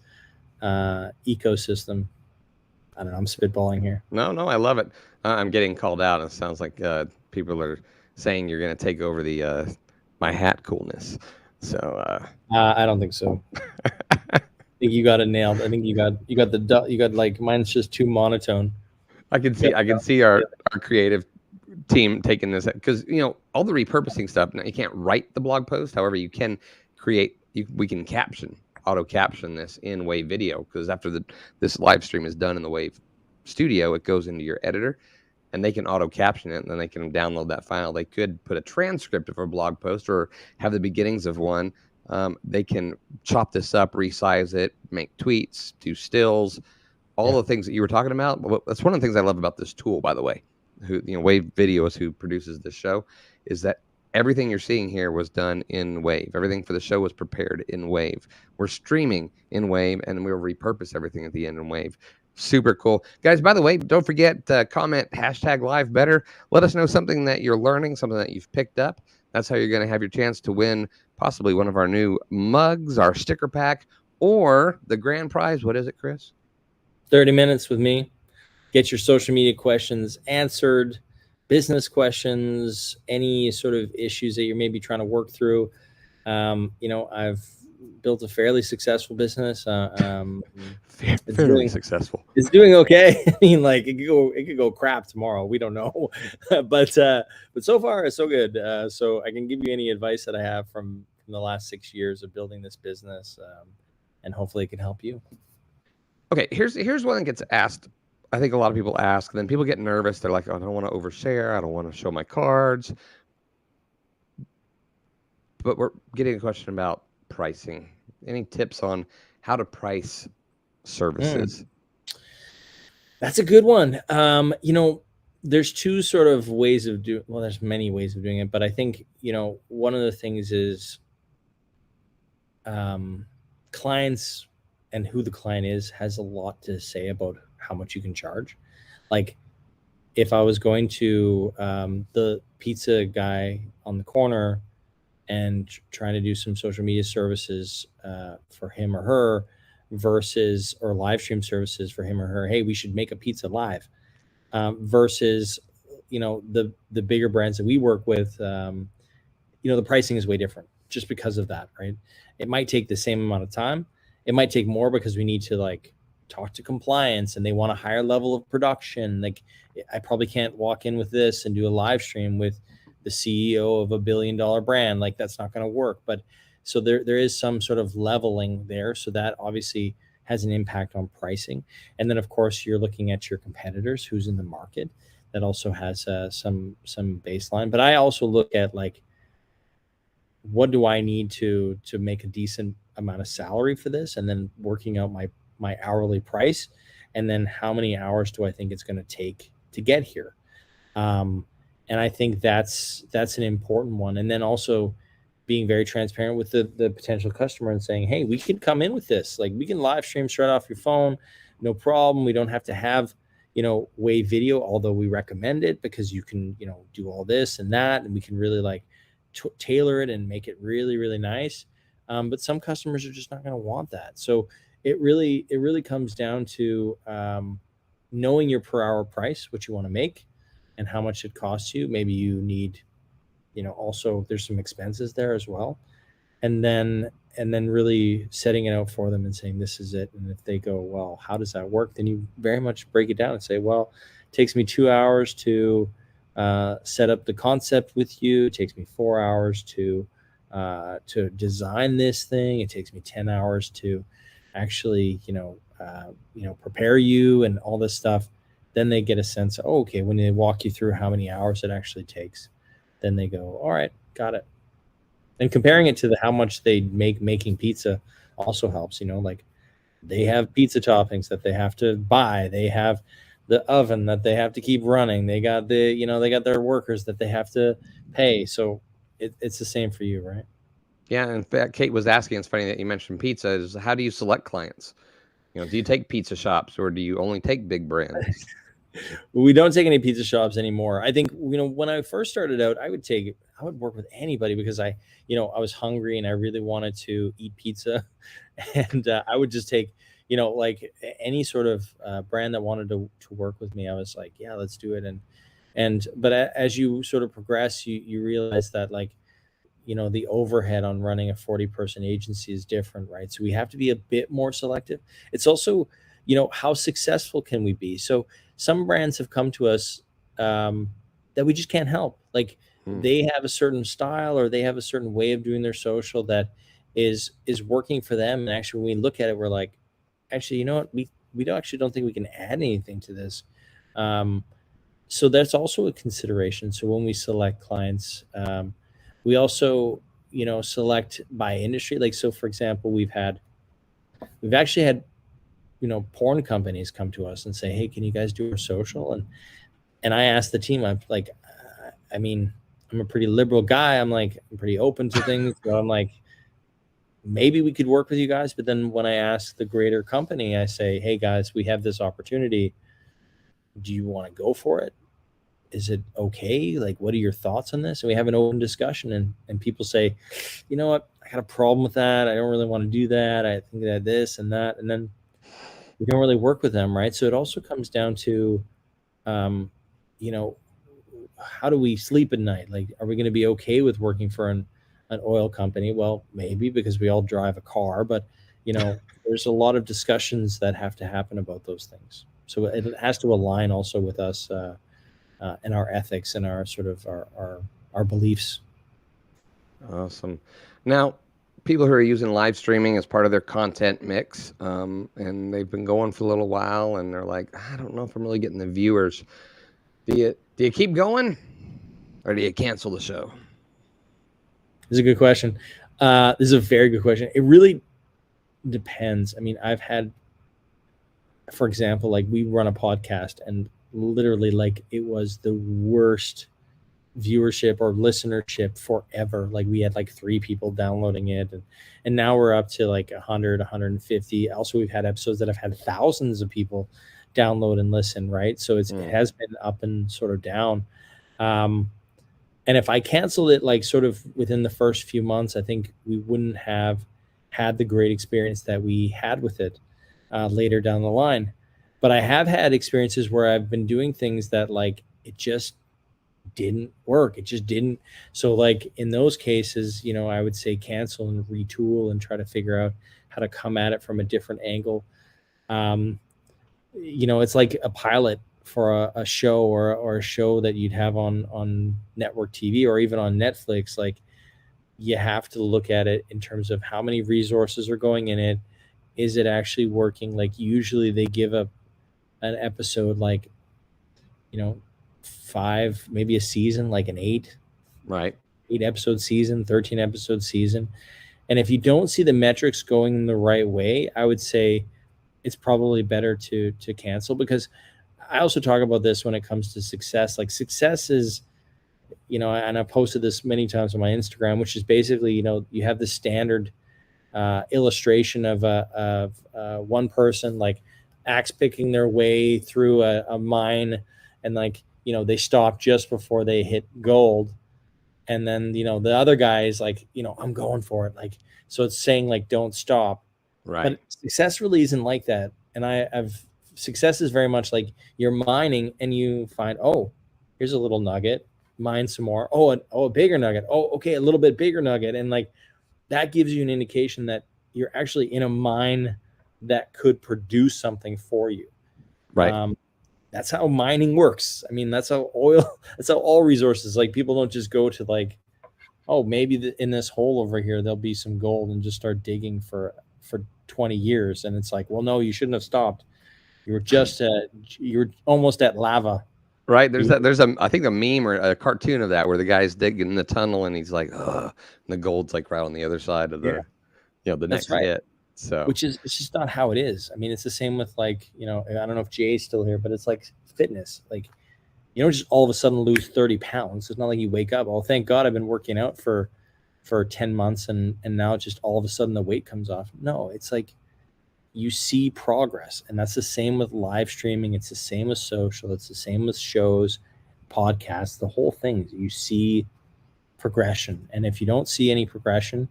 ecosystem. I don't know, I'm spitballing here. No, I love it. I'm getting called out. It sounds like people are saying you're going to take over the my hat coolness. So I don't think so. I think you got it nailed. I think you got like, mine's just too monotone. I can see our creative team taking this, because you know all the repurposing stuff. Now you can't write the blog post, however you can create. We can caption auto caption this in Wave.video, because after this live stream is done in the Wave studio, it goes into your editor, and they can auto caption it, and then they can download that file. They could put a transcript of a blog post or have the beginnings of one. They can chop this up, resize it, make tweets, do stills, all the things that you were talking about. That's one of the things I love about this tool, by the way. Wave.video is who produces this show, is that everything you're seeing here was done in Wave. Everything for the show was prepared in Wave. We're streaming in Wave, and we'll repurpose everything at the end in Wave. Super cool. Guys, by the way, don't forget to comment #LiveBetter. Let us know something that you're learning, something that you've picked up. That's how you're going to have your chance to win possibly one of our new mugs, our sticker pack, or the grand prize. What is it, Chris? 30 minutes with me. Get your social media questions answered, business questions, any sort of issues that you're maybe trying to work through. I've built a fairly successful business. Fairly successful. It's doing okay. I mean, like it could go crap tomorrow. We don't know, but so far so good. So I can give you any advice that I have from the last 6 years of building this business, and hopefully it can help you. Okay, here's one that gets asked. I think a lot of people ask, then people get nervous. They're like, oh, I don't want to overshare. I don't want to show my cards. But we're getting a question about pricing. Any tips on how to price services? That's a good one. There's two sort of ways of doing, well, there's many ways of doing it, but I think, one of the things is clients and who the client is has a lot to say about how much you can charge. Like if I was going to the pizza guy on the corner and trying to do some social media services for him or her or live stream services for him or her, hey, we should make a pizza live, versus, the bigger brands that we work with, the pricing is way different just because of that, right? It might take the same amount of time. It might take more because we need to talk to compliance and they want a higher level of production. Like I probably can't walk in with this and do a live stream with the CEO of $1 billion brand. Like that's not going to work. But so there is some sort of leveling there. So that obviously has an impact on pricing. And then of course you're looking at your competitors, who's in the market. That also has some baseline. But I also look at what do I need to make a decent amount of salary for this, and then working out my hourly price, and then how many hours do I think it's going to take to get here. And I think that's an important one. And then also being very transparent with the potential customer and saying, hey, we can come in with this. Like we can live stream straight off your phone. No problem. We don't have to have, Wave.video, although we recommend it because you can, do all this and that, and we can really tailor it and make it really, really nice. But some customers are just not going to want that. So it really comes down to knowing your per hour price, what you want to make and how much it costs you. Maybe you need, also there's some expenses there as well. And then really setting it out for them and saying, this is it. And if they go, well, how does that work? Then you very much break it down and say, well, it takes me 2 hours to set up the concept with you. It takes me 4 hours to design this thing. It takes me 10 hours to actually, prepare you and all this stuff. Then they get a sense of, okay, when they walk you through how many hours it actually takes, then they go, all right, got it. And comparing it to how much they make making pizza also helps, they have pizza toppings that they have to buy. They have the oven that they have to keep running. They got they got their workers that they have to pay. So it's the same for you, right? Yeah. In fact, Kate was asking, it's funny that you mentioned pizza, is how do you select clients? Do you take pizza shops or do you only take big brands? We don't take any pizza shops anymore. I think, when I first started out, I would work with anybody because I was hungry and I really wanted to eat pizza. And I would just take, any sort of brand that wanted to work with me. I was like, yeah, let's do it. But as you sort of progress, you realize that the overhead on running a 40-person agency is different, right? So we have to be a bit more selective. It's also, how successful can we be? So some brands have come to us that we just can't help. They have a certain style or they have a certain way of doing their social that is working for them. And actually, when we look at it, we're like, actually, you know what? We don't think we can add anything to this. So that's also a consideration. So when we select clients, we also, select by industry. Like, so for example, we've actually had, porn companies come to us and say, hey, can you guys do our social? And I asked the team, I'm like, I mean, I'm a pretty liberal guy. I'm like, I'm pretty open to things. So I'm like, maybe we could work with you guys. But then when I ask the greater company, I say, hey guys, we have this opportunity. Do you want to go for it? Is it okay? Like, what are your thoughts on this? And we have an open discussion, and people say, you know what? I got a problem with that. I don't really want to do that. I think that this and that. And then we don't really work with them, right? So it also comes down to, how do we sleep at night? Like, are we going to be okay with working for an oil company? Well, maybe, because we all drive a car, but there's a lot of discussions that have to happen about those things. So it has to align also with us and our ethics and our sort of our beliefs. Awesome. Now, people who are using live streaming as part of their content mix, and they've been going for a little while, and they're like, I don't know if I'm really getting the viewers. Do you keep going, or do you cancel the show? This is a good question. This is a very good question. It really depends. I mean, I've had, for example, like, we run a podcast, and literally, like, it was the worst viewership or listenership forever. Like, we had like 3 people downloading it, and now we're up to like 100, 150. Also, we've had episodes that have had thousands of people download and listen, right? So it has been up and sort of down. And if I canceled it, like, sort of within the first few months, I think we wouldn't have had the great experience that we had with it later down the line. But I have had experiences where I've been doing things that, like, it just didn't work. It just didn't. So, like, in those cases, I would say cancel and retool and try to figure out how to come at it from a different angle. It's like a pilot for a show or a show that you'd have on network TV or even on Netflix. Like, you have to look at it in terms of how many resources are going in it. Is it actually working? Like, usually they give an episode, like, 5, maybe a season, like an 8 episode season, 13 episode season. And if you don't see the metrics going in the right way, I would say it's probably better to cancel, because I also talk about this when it comes to success. Like, success is, and I posted this many times on my Instagram, which is basically, you have the standard illustration of one person, like, axe picking their way through a mine, and, like, they stop just before they hit gold. And then, the other guy is like, I'm going for it. Like, so it's saying, like, don't stop. Right. But success really isn't like that. And success is very much like you're mining and you find, oh, here's a little nugget, mine some more. Oh, a bigger nugget. Oh, okay, a little bit bigger nugget. And, like, that gives you an indication that you're actually in a mine that could produce something for you. Right. That's how mining works. I mean, that's how all resources, like, people don't just go to, like, oh, maybe in this hole over here, there'll be some gold, and just start digging for 20 years. And it's like, well, no, you shouldn't have stopped. You were almost at lava. Right. There's I think a meme or a cartoon of that where the guy's digging the tunnel and he's like, ugh, and the gold's like right on the other side of the, the next hit. So, which is, it's just not how it is. I mean, it's the same with, like, I don't know if Jay's still here, but it's like fitness. Like, you don't just all of a sudden lose 30 pounds. It's not like you wake up, oh, thank God I've been working out for 10 months and now just all of a sudden the weight comes off. No, it's like you see progress. And that's the same with live streaming. It's the same with social. It's the same with shows, podcasts, the whole thing. You see progression. And if you don't see any progression,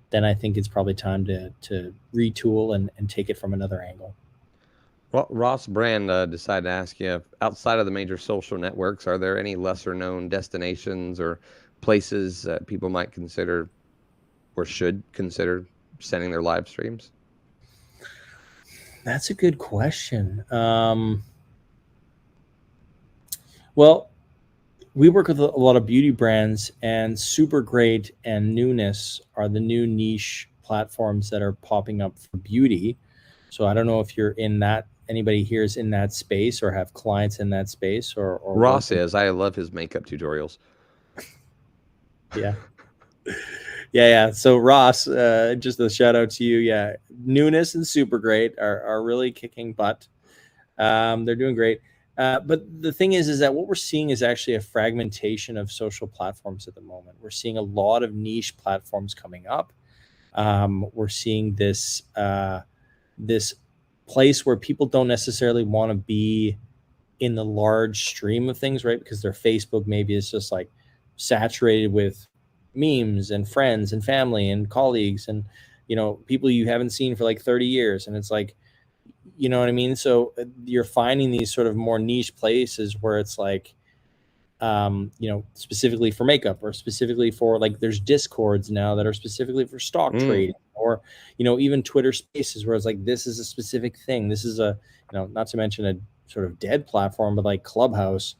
then I think it's probably time to retool and take it from another angle. Well, Ross Brand decided to ask you, outside of the major social networks, are there any lesser known destinations or places that people might consider or should consider sending their live streams? That's a good question. Well, we work with a lot of beauty brands, and Super Great and Newness are the new niche platforms that are popping up for beauty. So I don't know if you're in that, anybody here is in that space or have clients in that space, or Ross is. I love his makeup tutorials. Yeah. Yeah. So Ross, just a shout out to you. Yeah. Newness and Super Great are really kicking butt. They're doing great. But the thing is that what we're seeing is actually a fragmentation of social platforms at the moment. We're seeing a lot of niche platforms coming up. We're seeing this this place where people don't necessarily want to be in the large stream of things, right? Because their Facebook maybe is just like saturated with memes and friends and family and colleagues and, you know, people you haven't seen for like 30 years. And it's like, you know what I mean? So you're finding these sort of more niche places where it's like, you know, specifically for makeup, or specifically for, like, there's discords now that are specifically for stock trading, or, you know, even Twitter spaces where it's like, this is a specific thing. This is a, you know, not to mention a sort of dead platform, but like Clubhouse,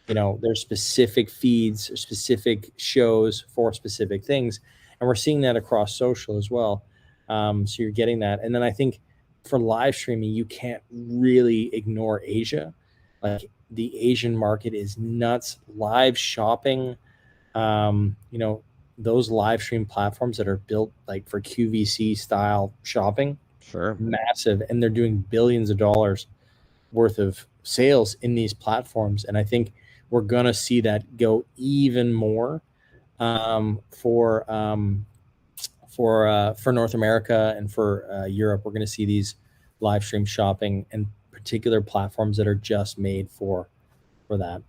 you know, there's specific feeds, specific shows for specific things. And we're seeing that across social as well. So you're getting that. And then I think for live streaming, you can't really ignore Asia. Like, the Asian market is nuts. Live shopping, you know, those live stream platforms that are built like for QVC style shopping, Sure, massive, and they're doing billions of dollars worth of sales in these platforms. And I think we're gonna see that go even more for North America and for Europe. We're gonna see these live stream shopping and particular platforms that are just made for that.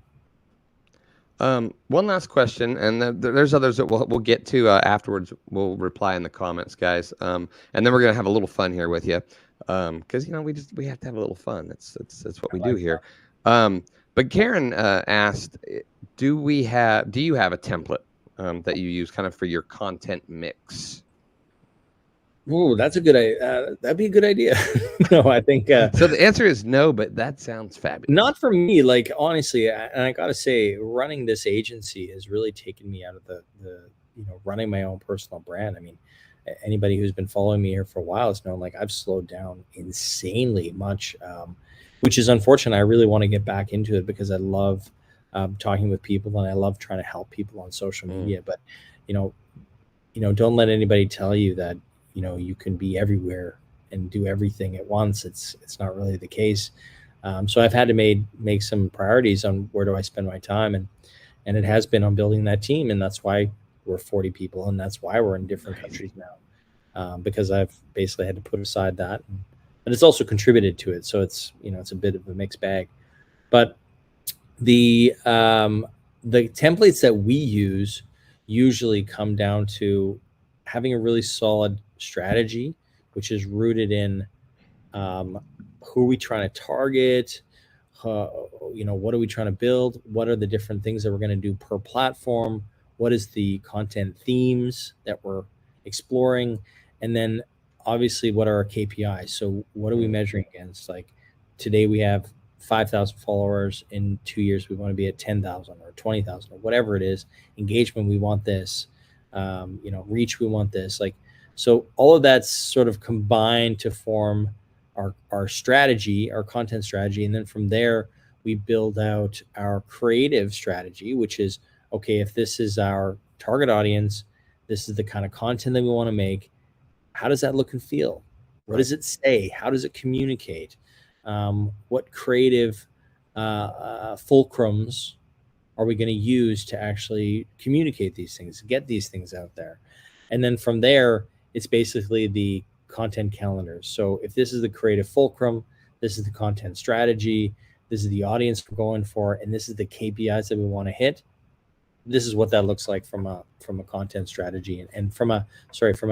one last question, and there's others that we'll get to afterwards. We'll reply in the comments, guys. And then we're gonna have a little fun here with you, because, you know, we have to have a little fun. That's what we do here. But Karen asked, do you have a template that you use kind of for your content mix? Oh, that's a good idea. That'd be a good idea. No, I think so. The answer is no, but that sounds fabulous. Not for me. Like, honestly, and I gotta say, running this agency has really taken me out of the you know, running my own personal brand. I mean, anybody who's been following me here for a while has known, like, I've slowed down insanely much, which is unfortunate. I really want to get back into it because I love talking with people, and I love trying to help people on social media. But you know, don't let anybody tell you that, you know, you can be everywhere and do everything at once. It's not really the case. So I've had to make some priorities on where do I spend my time, and it has been on building that team, and that's why we're 40 people, and that's why we're in different countries now, because I've basically had to put aside that, and it's also contributed to it. So it's, you know, it's a bit of a mixed bag. But the templates that we use usually come down to having a really solid strategy, which is rooted in who are we trying to target, you know, what are we trying to build, what are the different things that we're going to do per platform, what is the content themes that we're exploring, and then obviously what are our KPIs. So what are we measuring against? Like, today we have 5,000 followers. In 2 years we want to be at 10,000 or 20,000 or whatever it is. Engagement, we want this. You know, reach, we want this. Like, so all of that's sort of combined to form our strategy, our content strategy. And then from there, we build out our creative strategy, which is, okay, if this is our target audience, this is the kind of content that we want to make. How does that look and feel? What does it say? How does it communicate? What creative fulcrums are we going to use to actually communicate these things, get these things out there? And then from there, it's basically the content calendar. So if this is the creative fulcrum, this is the content strategy, this is the audience we're going for, and this is the KPIs that we want to hit, this is what that looks like from a content strategy and from a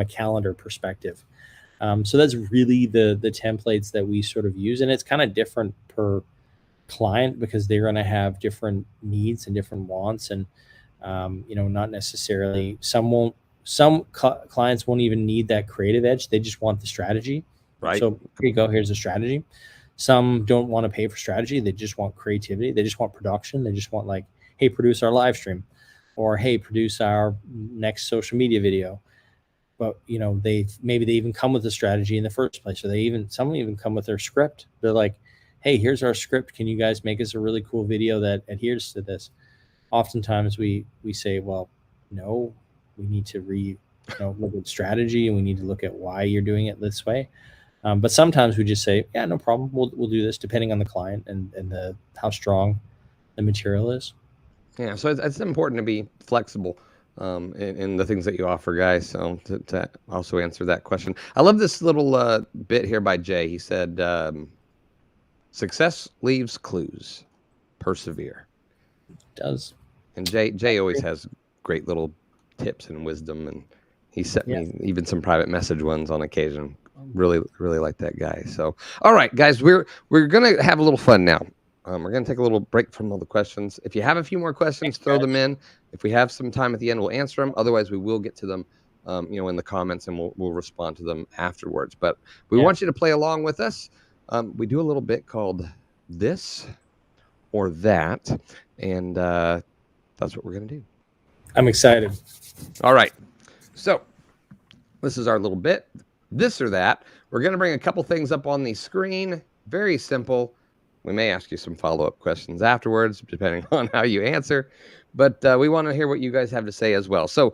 calendar perspective. So that's really the templates that we sort of use, and it's kind of different per client because they're going to have different needs and different wants, and you know, not necessarily, some clients won't even need that creative edge. They just want the strategy. Right. So here you go. Here's the strategy. Some don't want to pay for strategy. They just want creativity. They just want production. They just want, like, hey, produce our live stream, or hey, produce our next social media video. but you know, maybe they even come with a strategy in the first place, or some even come with their script. They're like, hey, here's our script. Can you guys make us a really cool video that adheres to this? Oftentimes we say, well, no, we need to look at strategy, and we need to look at why you're doing it this way. But sometimes we just say, yeah, no problem. We'll do this, depending on the client and how strong the material is. Yeah, so it's important to be flexible in the things that you offer, guys. So to also answer that question, I love this little bit here by Jay. He said, "Success leaves clues. Persevere." It does. And Jay always has great little tips and wisdom, and he sent me even some private message ones on occasion. Really like that guy. So, all right, guys, we're gonna have a little fun now. We're gonna take a little break from all the questions. If you have a few more questions, throw them in. If we have some time at the end, we'll answer them. Otherwise, we will get to them, in the comments, and we'll respond to them afterwards. But we want you to play along with us. We do a little bit called this or that, and that's what we're gonna do. I'm excited. All right, so this is our little bit, this or that. We're going to bring a couple things up on the screen. Very simple. We may ask you some follow-up questions afterwards, depending on how you answer. But we want to hear what you guys have to say as well. So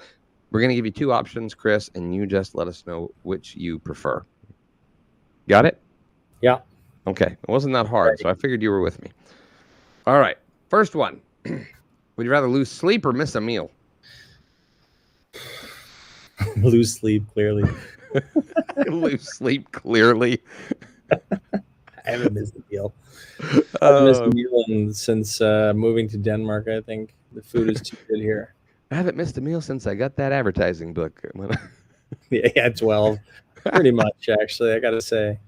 we're going to give you two options, Chris, and you just let us know which you prefer. Got it? Yeah. Okay. It wasn't that hard, so I figured you were with me. All right. First one. Would you rather lose sleep or miss a meal? Lose sleep, clearly. Lose sleep, clearly. I haven't missed a meal. I haven't missed a meal since moving to Denmark, I think. The food is too good here. I haven't missed a meal since I got that advertising book. Yeah, 12. Pretty much, actually, I got to say.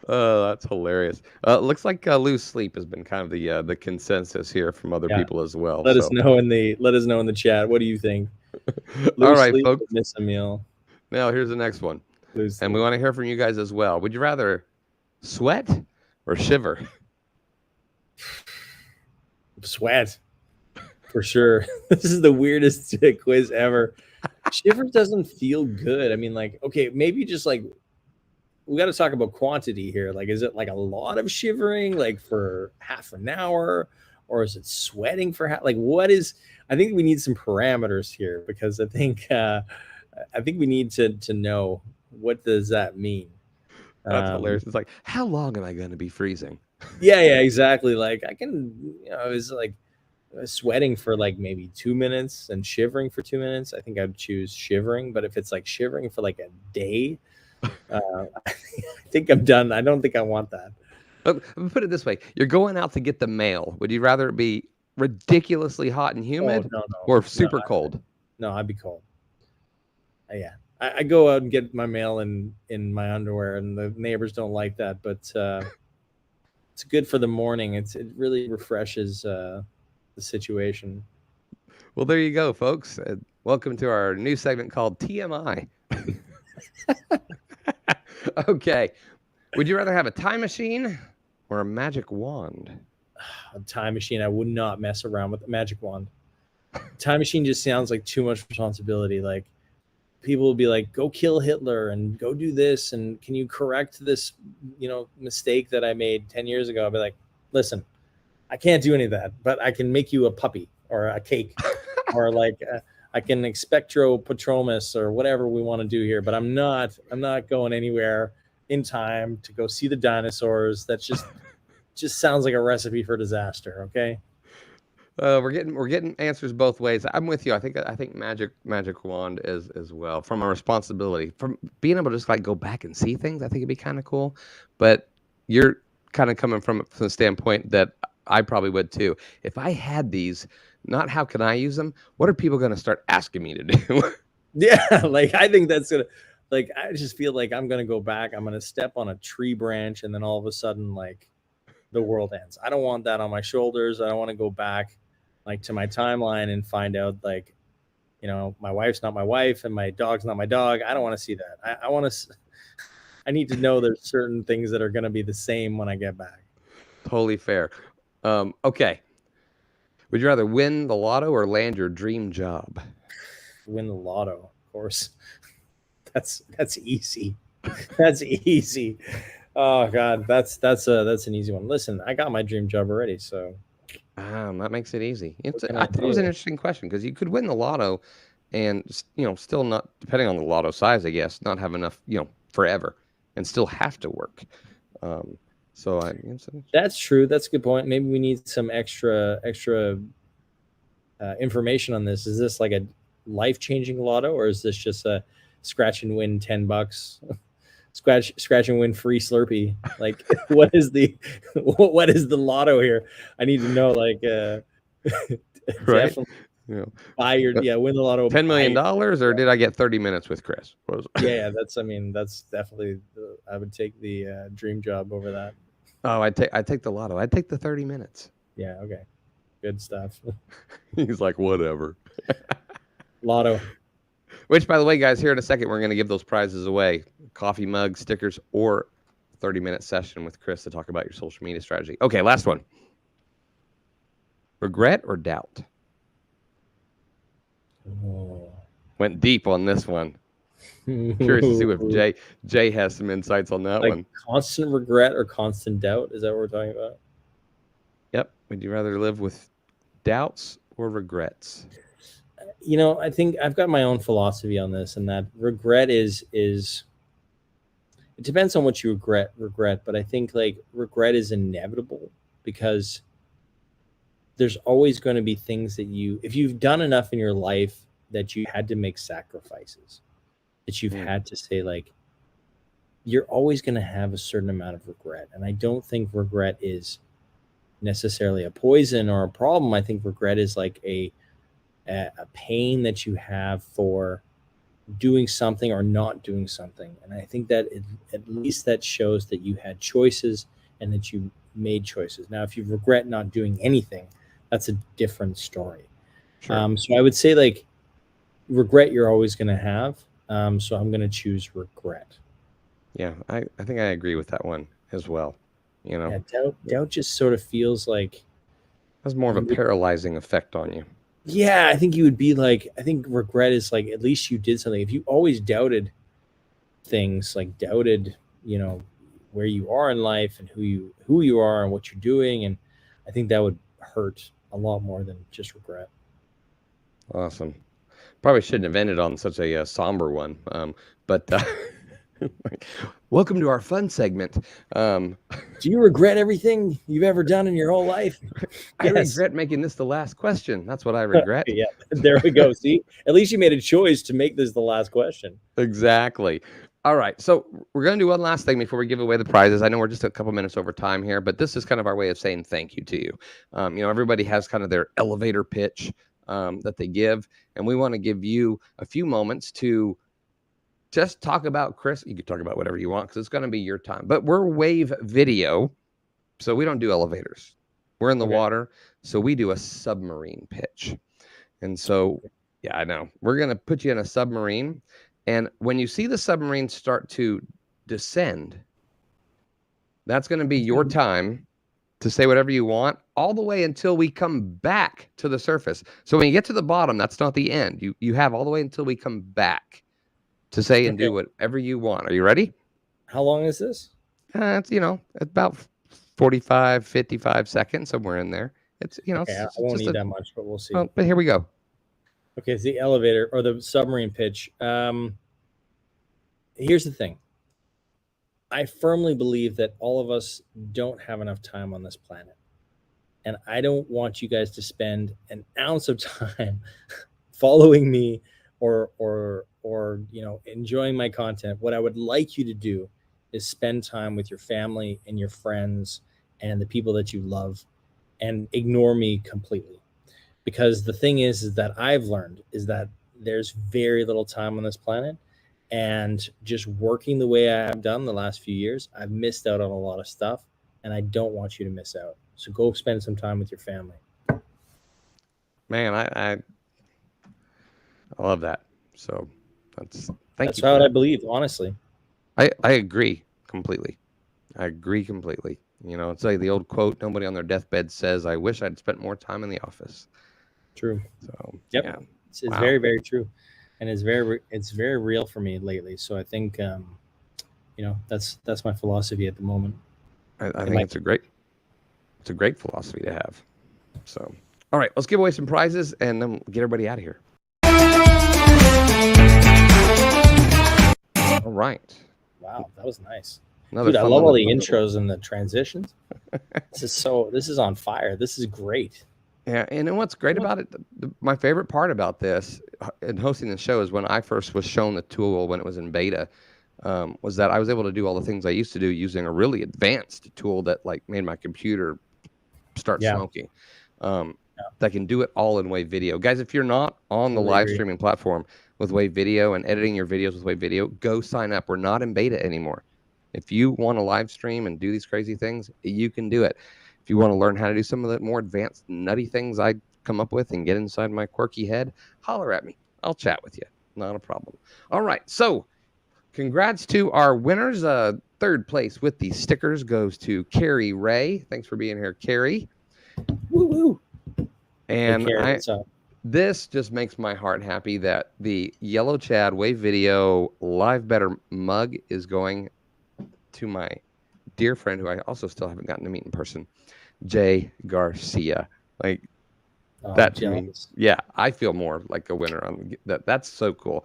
Oh, that's hilarious. Looks like lose sleep has been kind of the consensus here from other people as well. Let us know in the chat. What do you think? All right, folks. Miss a meal. Now here's the next one, and we want to hear from you guys as well. Would you rather sweat or shiver? Sweat, for sure. This is the weirdest quiz ever. Shiver doesn't feel good. I mean, like, okay, maybe just like, we got to talk about quantity here. Like, is it like a lot of shivering, like for half an hour, or is it sweating for like what is? I think we need some parameters here, because I think we need to know, what does that mean. That's hilarious. It's like, how long am I going to be freezing? Yeah, exactly. Like, I can, it's like sweating for like maybe 2 minutes and shivering for 2 minutes. I think I'd choose shivering. But if it's like shivering for like a day, I think I'm done. I don't think I want that. Put it this way: you're going out to get the mail. Would you rather it be ridiculously hot and humid, or super cold? No, I'd be cold. Yeah, I go out and get my mail in my underwear, and the neighbors don't like that, but it's good for the morning. It really refreshes the situation. Well, there you go, folks. Welcome to our new segment called TMI. Okay. Would you rather have a time machine or a magic wand? A time machine. I would not mess around with a magic wand. Time machine just sounds like too much responsibility. Like, people will be like, go kill Hitler and go do this, and can you correct this, mistake that I made 10 years ago? I'll be like, listen, I can't do any of that, but I can make you a puppy or a cake or like I can expectro patromus or whatever we want to do here, but I'm not going anywhere in time to go see the dinosaurs. That's just sounds like a recipe for disaster. Okay. We're getting answers both ways. I'm with you. I think magic wand is as well, from a responsibility, from being able to just like go back and see things. I think it'd be kind of cool, but you're kind of coming from the standpoint that I probably would too. If I had these, not how can I use them? What are people going to start asking me to do? Yeah, like I think that's gonna, like, I just feel like I'm gonna go back. I'm gonna step on a tree branch, and then all of a sudden, like, the world ends. I don't want that on my shoulders. I don't want to go back, like, to my timeline and find out, like, my wife's not my wife and my dog's not my dog. I don't want to see that. I need to know there's certain things that are going to be the same when I get back. Totally fair. Okay. Would you rather win the lotto or land your dream job? Win the lotto, of course. That's easy. That's easy. Oh God, that's an easy one. Listen, I got my dream job already, so that makes it easy. what can I I thought it was an do? interesting question because you could win the lotto, and still not, depending on the lotto size, I guess, not have enough, forever, and still have to work. So That's true. That's a good point. Maybe we need some extra information on this. Is this like a life-changing lotto, or is this just a scratch and win $10? Scratch and win free Slurpee. Like, what is the lotto here? I need to know. Like, right, definitely buy your win the lotto. $10 million, or did I get 30 minutes with Chris? Yeah, that's definitely. I would take the dream job over that. Oh, I take the lotto. I take the 30 minutes. Yeah. Okay. Good stuff. He's like, whatever. Lotto. Which, by the way, guys, here in a second, we're going to give those prizes away: coffee mug, stickers, or 30-minute session with Chris to talk about your social media strategy. Okay, last one. Regret or doubt? Oh. Went deep on this one. Curious to see if Jay has some insights on that one. Constant regret or constant doubt? Is that what we're talking about? Yep. Would you rather live with doubts or regrets? I think I've got my own philosophy on this, and that regret is it depends on what you regret, but I think like regret is inevitable because there's always going to be things that if you've done enough in your life that you had to make sacrifices, that you've had to say, like, you're always going to have a certain amount of regret. And I don't think regret is necessarily a poison or a problem. I think regret is like a pain that you have for doing something or not doing something. And I think that at least that shows that you had choices and that you made choices. Now, if you regret not doing anything, that's a different story. Sure. So I would say, like, regret you're always going to have. So I'm going to choose regret. Yeah, I think I agree with that one as well. Yeah, doubt just sort of feels like has more of a paralyzing effect on you. Yeah, I think you would be like, I think regret is like, at least you did something. If you always doubted things, like doubted, where you are in life and who you are and what you're doing, and I think that would hurt a lot more than just regret. Awesome. Probably shouldn't have ended on such a somber one, but welcome to our fun segment. Do you regret everything you've ever done in your whole life? I regret making this the last question. That's what I regret. Yeah, there we go. See, at least you made a choice to make this the last question. Exactly. All right, so we're going to do one last thing before we give away the prizes. I know we're just a couple minutes over time here, but this is kind of our way of saying thank you to you. Everybody has kind of their elevator pitch that they give, and we want to give you a few moments to just talk about Chris. You can talk about whatever you want because it's going to be your time. But we're Wave.video, so we don't do elevators. We're in the water, so we do a submarine pitch. And so, yeah, I know. We're going to put you in a submarine. And when you see the submarine start to descend, that's going to be your time to say whatever you want all the way until we come back to the surface. So when you get to the bottom, that's not the end. You have all the way until we come back to say and do whatever you want. Are you ready? How long is this? It's, about 45, 55 seconds, somewhere in there. It's, I won't need that much, but we'll see. Well, but here we go. Okay, it's the elevator or the submarine pitch. Here's the thing. I firmly believe that all of us don't have enough time on this planet. And I don't want you guys to spend an ounce of time following me or enjoying my content. What I would like you to do is spend time with your family and your friends and the people that you love, and ignore me completely. Because the thing is that I've learned is that there's very little time on this planet, and just working the way I have done the last few years, I've missed out on a lot of stuff, and I don't want you to miss out. So go spend some time with your family. Man, I love that. So that's how I believe, honestly. I agree completely. It's like the old quote, nobody on their deathbed says, I wish I'd spent more time in the office. True. So yep. Yeah. It's very, very true. and it's very real for me lately. So I think that's my philosophy at the moment. I think it's a great philosophy to have. So, all right, let's give away some prizes and then get everybody out of here. All right. Wow, that was nice. Another Dude, I fun love all the little- intros and the transitions. This is on fire. This is great. Yeah, and what's great about it, my favorite part about this and hosting the show is when I first was shown the tool when it was in beta, was that I was able to do all the things I used to do using a really advanced tool that like made my computer start smoking. That can do it all in Wave.video. Guys, if you're not on the live streaming platform with Wave.video and editing your videos with Wave.video, go sign up. We're not in beta anymore. If you want to live stream and do these crazy things, you can do it. If you want to learn how to do some of the more advanced, nutty things I come up with and get inside my quirky head, holler at me. I'll chat with you. Not a problem. All right. So congrats to our winners. Third place with the stickers goes to Carrie Ray. Thanks for being here, Carrie. Woo-woo. And hey, Carrie, what's up? This just makes my heart happy that the Yellow Chad Wave.video Live Better mug is going to my dear friend who I also still haven't gotten to meet in person, Jay Garcia. Like that to me, yeah, I feel more like a winner on that. That's so cool.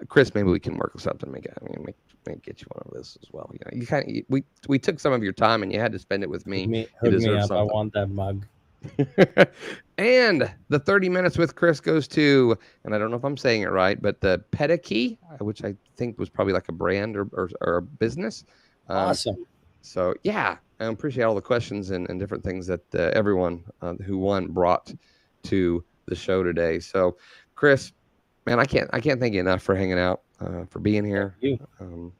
Chris, maybe we can work with something. Make get you one of this as well. You know, you kind of we took some of your time and you had to spend it with me. Hook me up. Something. I want that mug. And the 30 minutes with Chris goes to, and I don't know if I'm saying it right, but the Pedikey, which I think was probably like a brand or a business. Awesome. So yeah, I appreciate all the questions and different things that everyone who won brought to the show today. So Chris, man, I can't thank you enough for hanging out, for being here. Thank you.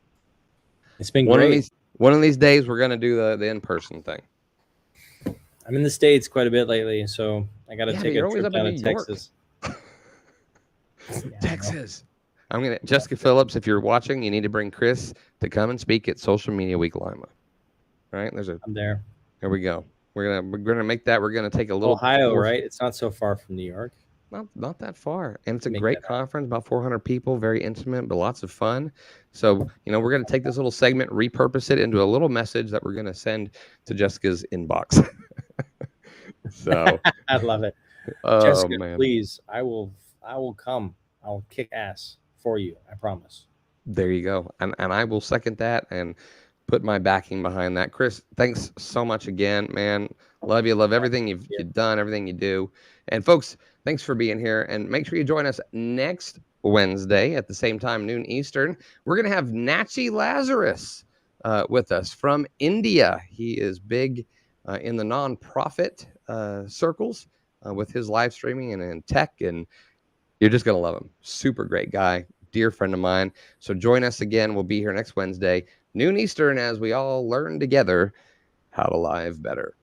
It's been great. One of these days we're gonna do the in-person thing. I'm in the States quite a bit lately, so I got to take a trip down to Texas. Texas. Jessica Phillips, if you're watching, you need to bring Chris to come and speak at Social Media Week Lima. Right? I'm there. There we go. We're gonna make that. We're gonna take a little Ohio, right? It's not so far from New York. Not that far, and it's a great conference. About 400 people, very intimate, but lots of fun. So we're gonna take this little segment, repurpose it into a little message that we're gonna send to Jessica's inbox. So I love it. Jessica, man, please, I will come. I'll kick ass for you. I promise. There you go. And I will second that and put my backing behind that. Chris, thanks so much again, man. Love you. Love everything you've done, everything you do. And folks, thanks for being here. And make sure you join us next Wednesday at the same time, noon Eastern. We're going to have Nachi Lazarus with us from India. He is big in the nonprofit circles with his live streaming and in tech, and you're just going to love him. Super great guy, dear friend of mine. So join us again. We'll be here next Wednesday, noon Eastern, as we all learn together how to live better.